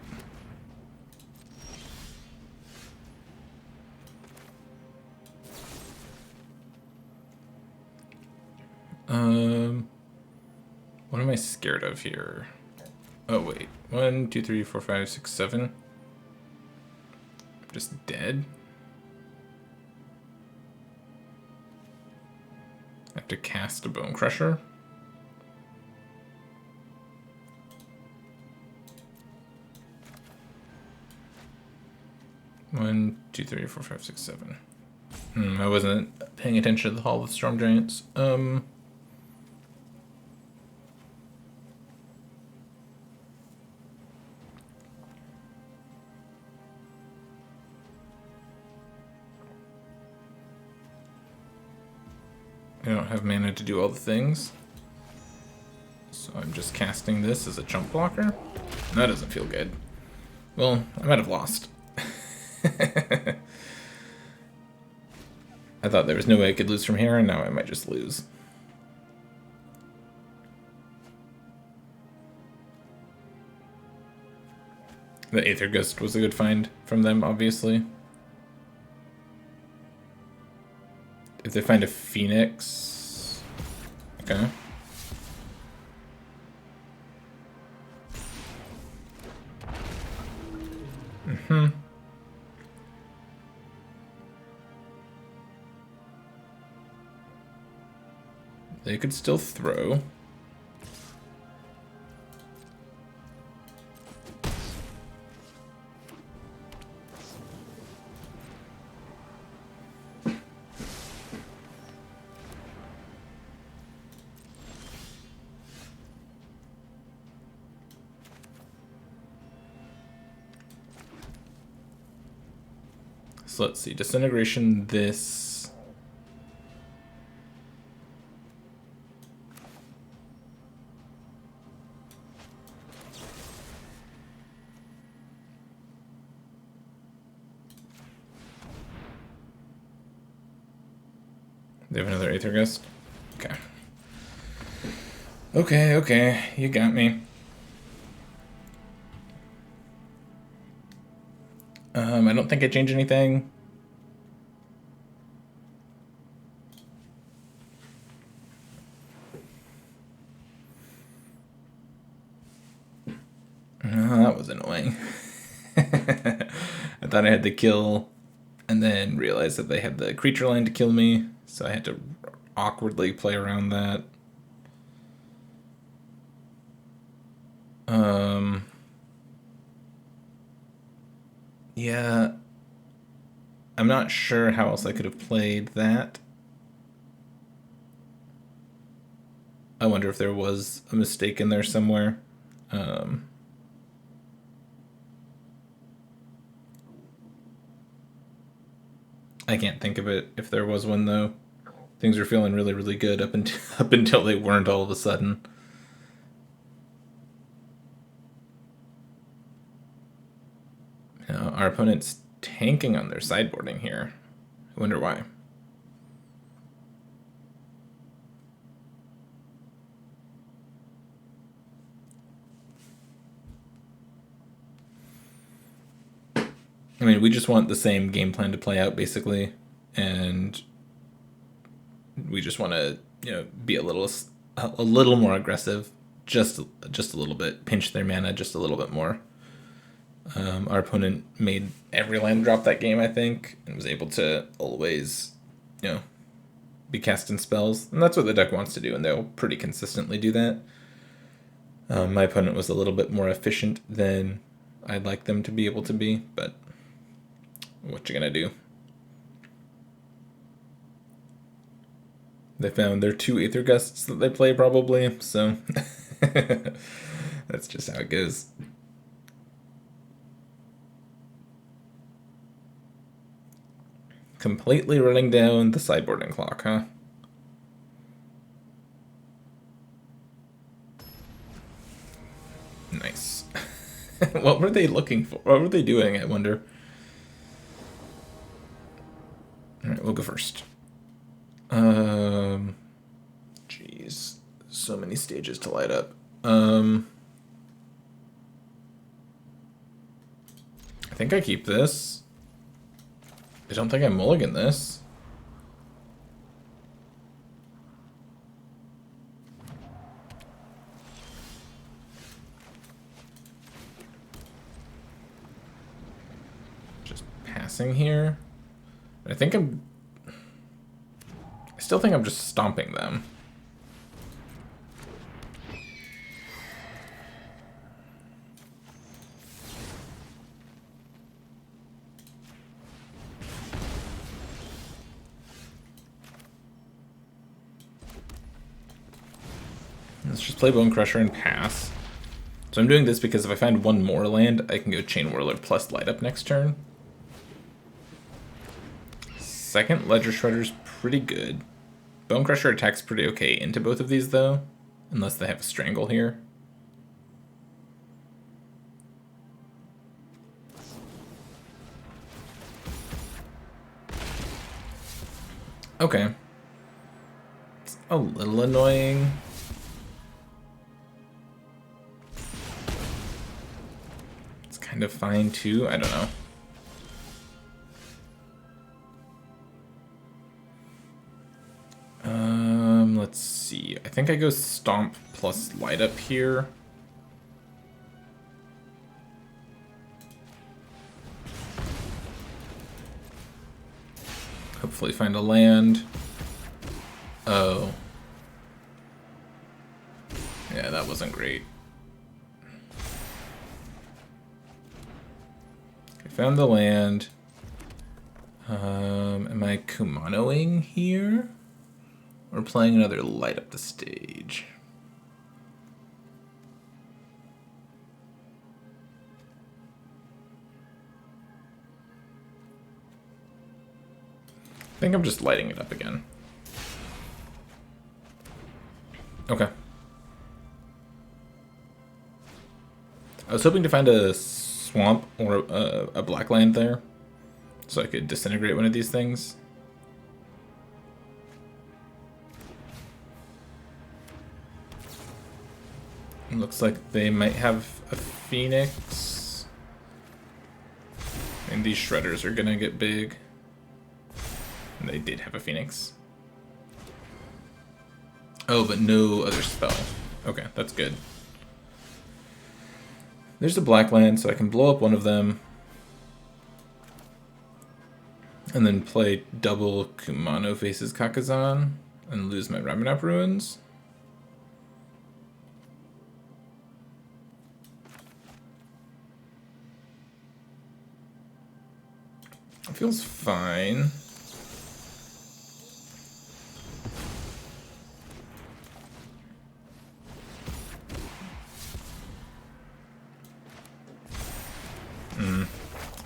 What am I scared of here? Oh wait, 1, 2, 3, 4, 5, 6, 7. I'm just dead. I have to cast a Bone Crusher. One, 2, 3, 4, 5, 6, 7. I wasn't paying attention to the Hall of Storm Giants. I don't have mana to do all the things. So I'm just casting this as a chump blocker. That doesn't feel good. Well, I might have lost. I thought there was no way I could lose from here, and now I might just lose. The Aether Gust was a good find from them, obviously. If they find a Phoenix... Okay. They could still throw. So let's see, Disintegration this. They have another Aether Gust? Okay. Okay, you got me. I don't think I changed anything. Oh, that was annoying. I thought I had the kill, and then realized that they had the creature line to kill me, so I had to awkwardly play around that. Yeah, I'm not sure how else I could have played that. I wonder if there was a mistake in there somewhere. I can't think of it if there was one though. Things were feeling really, really good up until up until they weren't all of a sudden. Now, our opponent's tanking on their sideboarding here. I wonder why. I mean, we just want the same game plan to play out, basically, and we just want to, be a little more aggressive, just a little bit, pinch their mana just a little bit more. Our opponent made every land drop that game, I think, and was able to always, be casting spells, and that's what the deck wants to do, and they'll pretty consistently do that. My opponent was a little bit more efficient than I'd like them to be able to be, but what you gonna do? They found their 2 Aether Gusts that they play, probably, so that's just how it goes. Completely running down the sideboarding clock, huh? Nice. What were they looking for? What were they doing, I wonder? Alright, we'll go first. Jeez. So many stages to light up. I think I keep this. I don't think I mulligan this. Just passing here. I still think I'm just stomping them. Let's just play Bone Crusher and pass. So I'm doing this because if I find one more land, I can go Chain Whirler plus Light Up next turn. Second Ledger Shredder's pretty good. Bone Crusher attacks pretty okay into both of these though, unless they have a Strangle here. Okay. It's a little annoying. It's kind of fine too, I don't know. Let's see. I think I go Stomp plus Light Up here. Hopefully find a land. Oh. Yeah, that wasn't great. I found the land. Am I Kumanoing here? Or playing another Light Up the Stage? I think I'm just lighting it up again. Okay. I was hoping to find a swamp or a black land there, so I could disintegrate one of these things. Looks like they might have a Phoenix. And these Shredders are gonna get big. And they did have a Phoenix. Oh, but no other spell. Okay, that's good. There's a black land, so I can blow up one of them. And then play double Kumano faces Kakazan and lose my Ramunap Ruins. It feels fine.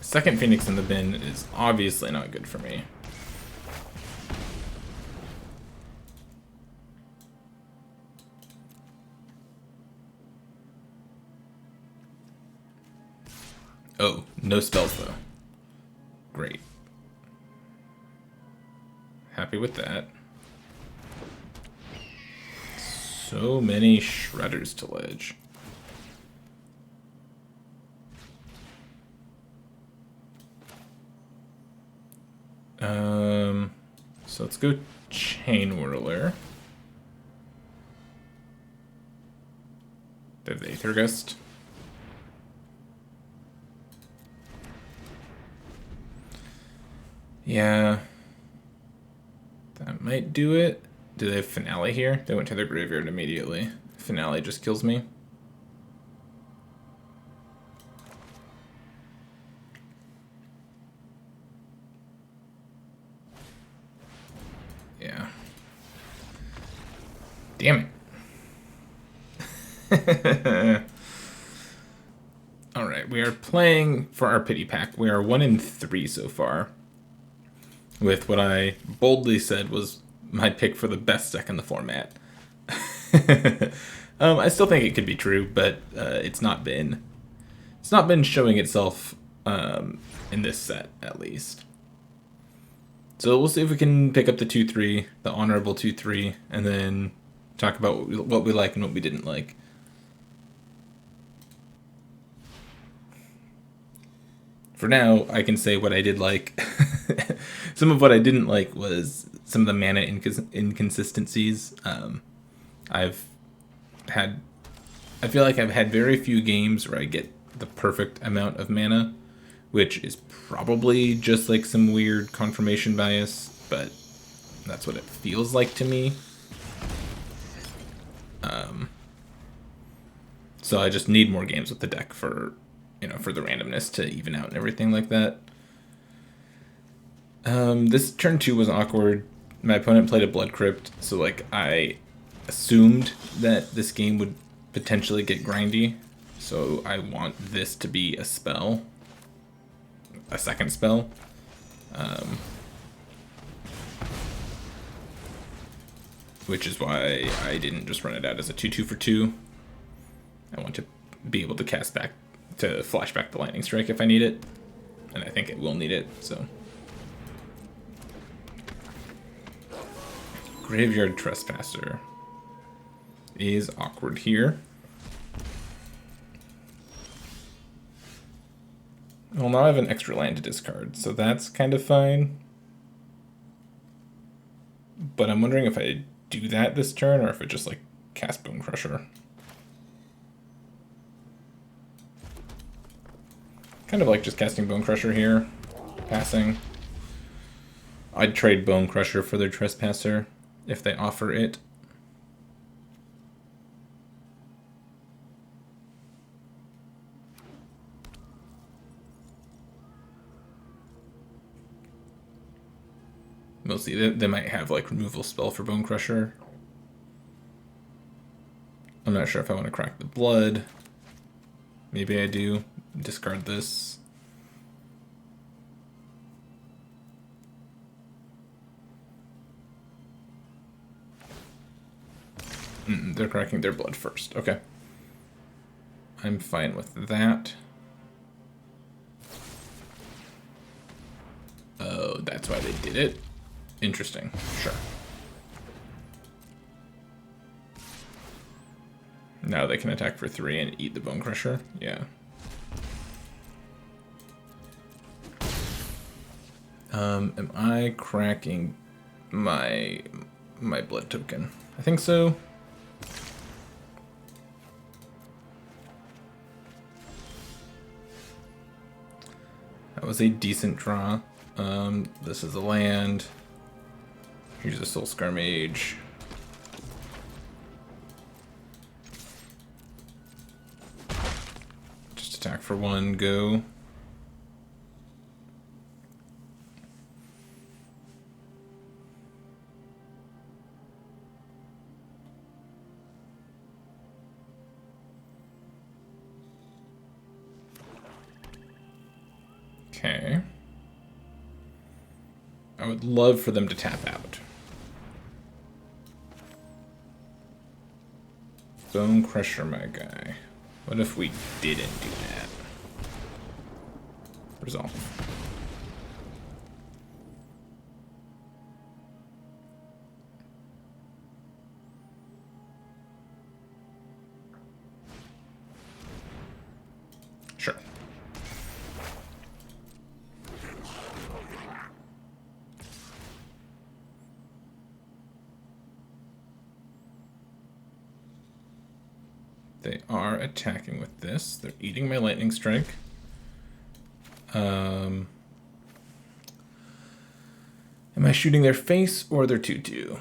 Second Phoenix in the bin is obviously not good for me. Oh, no spells though. Great. Happy with that. So many shredders to ledge. So let's go Chain Whirler. They have the Aether Gust. Yeah. That might do it. Do they have Finale here? They went to their graveyard immediately. Finale just kills me. Yeah. Damn it. Alright, we are playing for our pity pack. We are 1-3 so far. With what I boldly said was my pick for the best deck in the format. I still think it could be true, but it's not been showing itself in this set at least. So we'll see if we can pick up the 2-3, the honorable 2-3, and then talk about what we like and what we didn't like. For now, I can say what I did like. Some of what I didn't like was some of the mana inconsistencies. I feel like I've had very few games where I get the perfect amount of mana, which is probably just like some weird confirmation bias, but that's what it feels like to me. So I just need more games with the deck for the randomness to even out and everything like that. This turn 2 was awkward. My opponent played a Blood Crypt, so like I assumed that this game would potentially get grindy. So I want this to be a spell, a second spell. Which is why I didn't just run it out as a 2/2 for 2. I want to be able to cast back, to flash back the Lightning Strike if I need it. And I think it will need it, so. Graveyard Trespasser is awkward here. Well, now I have an extra land to discard, so that's kind of fine. But I'm wondering if I do that this turn, or if it just, like, cast Bone Crusher. Kind of like just casting Bone Crusher here, passing. I'd trade Bone Crusher for their Trespasser if they offer it. We'll see. They might have like removal spell for Bone Crusher. I'm not sure if I want to crack the blood. Maybe I do. Discard this. They're cracking their blood first. Okay. I'm fine with that. Oh, that's why they did it? Interesting. Sure. Now they can attack for 3 and eat the Bone Crusher? Yeah. Am I cracking my blood token? I think so. That was a decent draw. This is a land. Here's a Soulscar Mage. Just attack for 1, go. Okay. I would love for them to tap out. Bone Crusher, my guy. What if we didn't do that? resolve. Sure. They are attacking with this. They're eating my lightning strike. Am I shooting their face or their 2/2?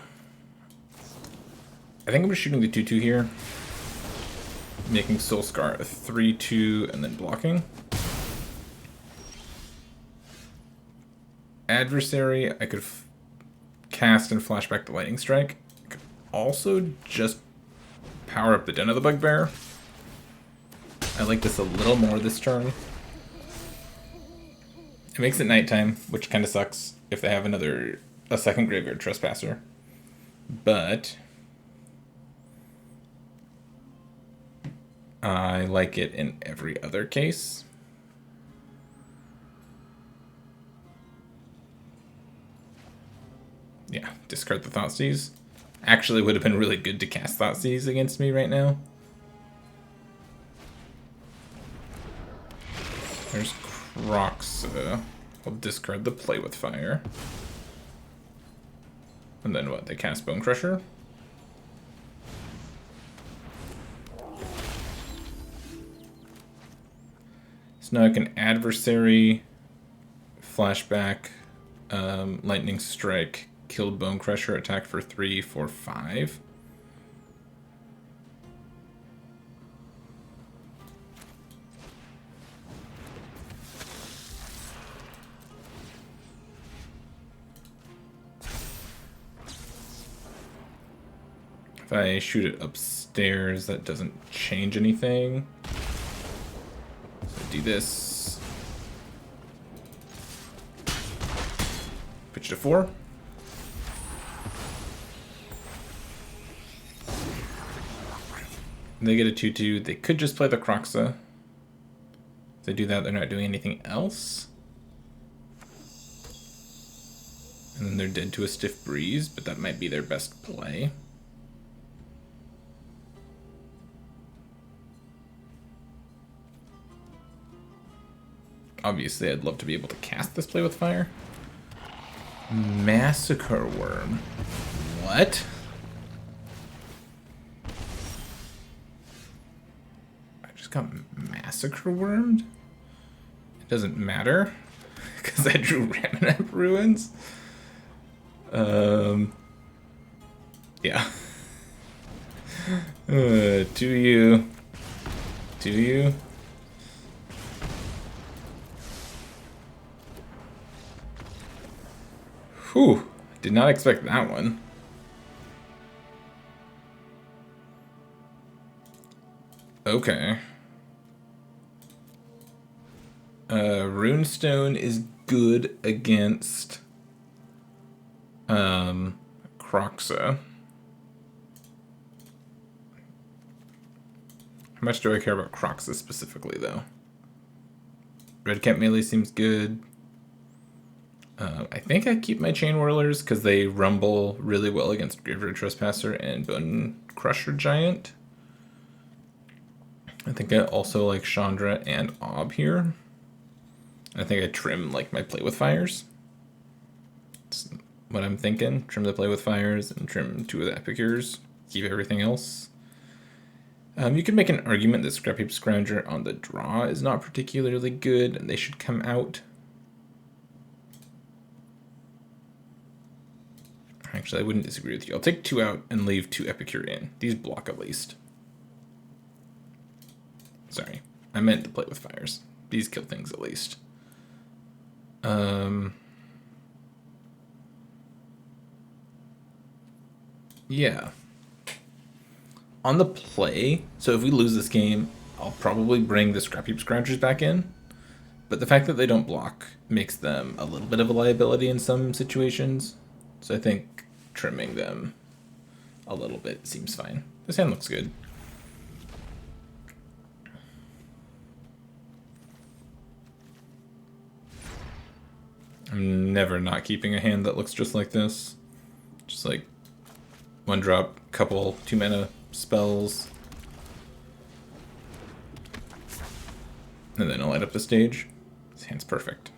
I think I'm just shooting the 2/2 here. Making Soulscar a 3/2 and then blocking. Adversary, I could cast and flashback the lightning strike. I could also just power up the Den of the Bugbear. I like this a little more this turn. It makes it nighttime, which kind of sucks if they have a second Graveyard Trespasser. But I like it in every other case. Yeah, discard the Thoughtseize. Actually would have been really good to cast Thoughtseize against me right now. There's Kroxa. I'll discard the Play with Fire. And then what? They cast Bone Crusher? So now I can Adversary, flashback, Lightning Strike, kill Bone Crusher, attack for 3, 4, 5. If I shoot it upstairs, that doesn't change anything. So do this. Pitch to 4. They get a 2/2. They could just play the Kroxa. If they do that, they're not doing anything else. And then they're dead to a Stiff Breeze, but that might be their best play. Obviously, I'd love to be able to cast this Play with Fire. Massacre Worm. What? I just got Massacre Wormed? It doesn't matter, because I drew Ramunap Ruins. Yeah. Do you? Do you? Whew, did not expect that one. Okay. Runestone is good against Kroxa. How much do I care about Kroxa specifically, though? Red Cap melee seems good. I think I keep my Chain Whirlers because they rumble really well against Graveyard Trespasser and Bone Crusher Giant. I think I also like Chandra and Ob here. I think I trim like my Play with Fires. That's what I'm thinking. Trim the Play with Fires and trim 2 of the Epicures. Keep everything else. You could make an argument that Scrap Heap Scrounger on the draw is not particularly good and they should come out. Actually, I wouldn't disagree with you. I'll take 2 out and leave 2 Epicure in. These block at least. Sorry, I meant to Play with Fires. These kill things at least. Yeah. On the play, so if we lose this game, I'll probably bring the Scrap Heap Scroungers back in. But the fact that they don't block makes them a little bit of a liability in some situations. So I think trimming them a little bit seems fine. This hand looks good. I'm never not keeping a hand that looks just like this. Just like 1-drop, couple 2-mana spells. And then I'll light up the stage. This hand's perfect.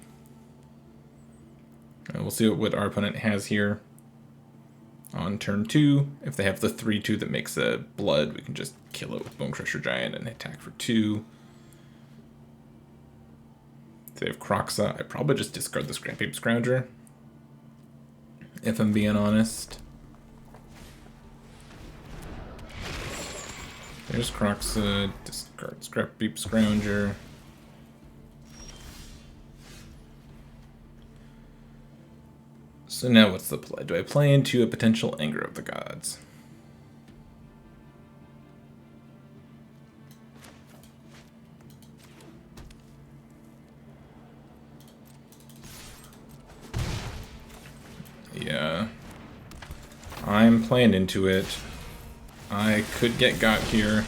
We'll see what our opponent has here. On turn 2, if they have the 3/2 that makes a blood, we can just kill it with Bone Crusher Giant and attack for 2. If they have Kroxa, I probably just discard the Scrap Heap Scrounger, if I'm being honest. There's Kroxa, discard Scrap Heap Scrounger. So now what's the play? Do I play into a potential Anger of the Gods? Yeah. I'm playing into it. I could get got here.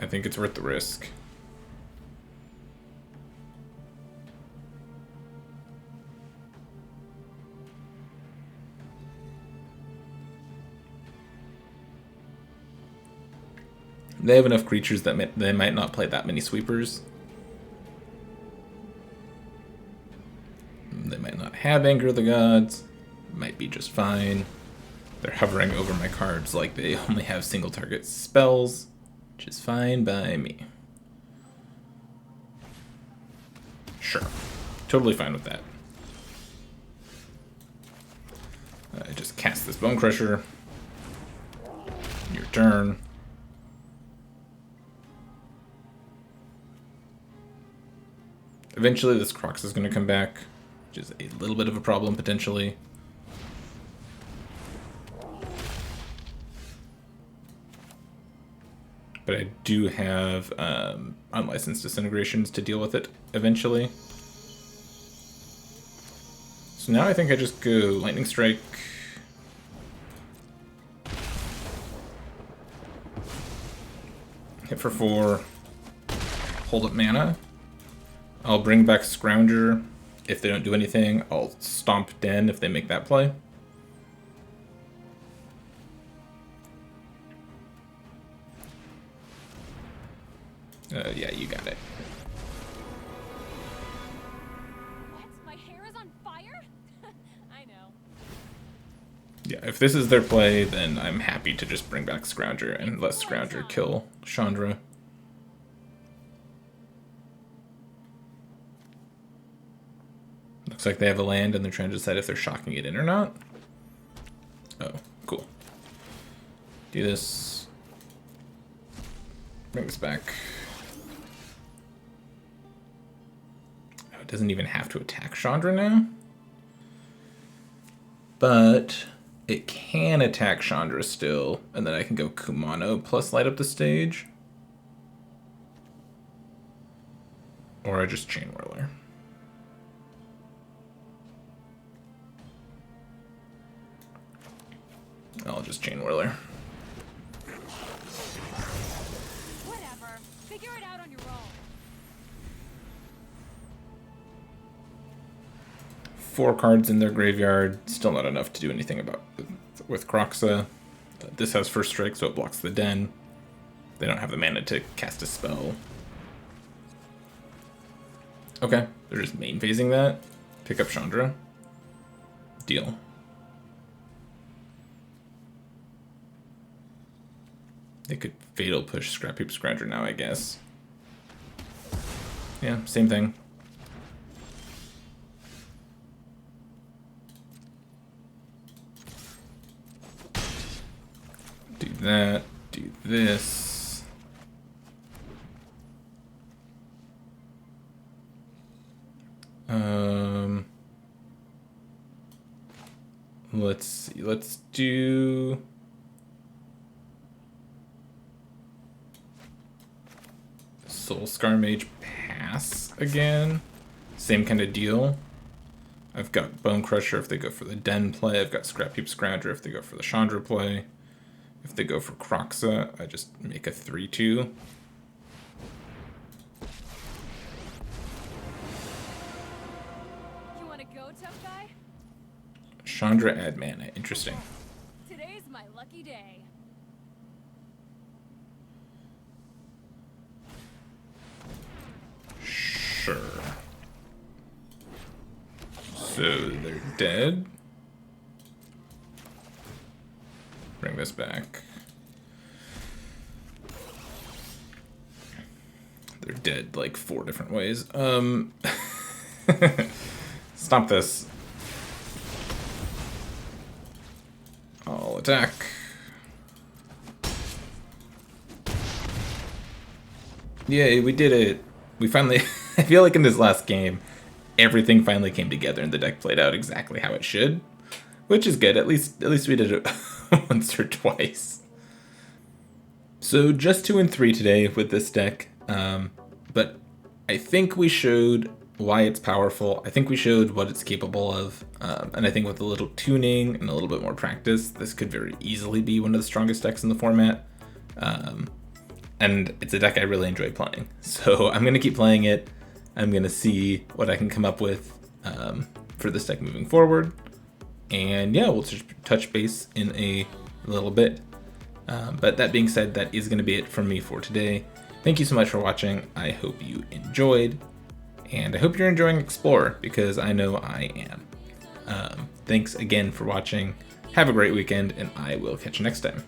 I think it's worth the risk. They have enough creatures that they might not play that many sweepers. They might not have Anger of the Gods. Might be just fine. They're hovering over my cards like they only have single target spells, which is fine by me. Sure. Totally fine with that. I just cast this Bone Crusher. Your turn. Eventually this Kroxa is going to come back, which is a little bit of a problem potentially. But I do have unlicensed disintegrations to deal with it eventually. So now I think I just go Lightning Strike. Hit for 4. Hold up mana. I'll bring back Scrounger if they don't do anything. I'll Stomp Den if they make that play. Yeah, you got it. What? My hair is on fire? I know. Yeah, if this is their play, then I'm happy to just bring back Scrounger and let Scrounger kill Chandra. Looks like they have a land and they're trying to decide if they're shocking it in or not. Oh, cool. Do this. Bring this back. Oh, it doesn't even have to attack Chandra now. But it can attack Chandra still, and then I can go Kumano plus light up the stage. Or I just Chain Whirler. I'll just Chain Whirler. Whatever. Figure it out on your own. 4 cards in their graveyard. Still not enough to do anything about with Kroxa. This has first strike, so it blocks the Den. They don't have the mana to cast a spell. Okay, they're just main phasing that. Pick up Chandra. Deal. They could Fatal Push Scrap Heap Scrounger now, I guess. Yeah, same thing. Do that, do this. Let's see, let's do... Soulscar Mage pass again. Same kind of deal. I've got Bone Crusher if they go for the Den play. I've got Scrap Heap Scrounger if they go for the Chandra play. If they go for Kroxa, I just make a 3/2. You want to Chandra add mana. Interesting. Today's my lucky day. Sure. So they're dead. Bring this back. They're dead like 4 different ways. Stop this. I'll attack. Yay, we did it. We finally, I feel like in this last game, everything finally came together and the deck played out exactly how it should, which is good. At least we did it once or twice. So just 2 and 3 today with this deck, but I think we showed why it's powerful. I think we showed what it's capable of, and I think with a little tuning and a little bit more practice, this could very easily be one of the strongest decks in the format. And it's a deck I really enjoy playing, so I'm gonna keep playing it. I'm gonna see what I can come up with for this deck moving forward, and yeah, we'll just touch base in a little bit. But that being said, that is going to be it from me for today. Thank you so much for watching. I hope you enjoyed, and I hope you're enjoying Explore, because I know I am. Thanks again for watching. Have a great weekend, and I will catch you next time.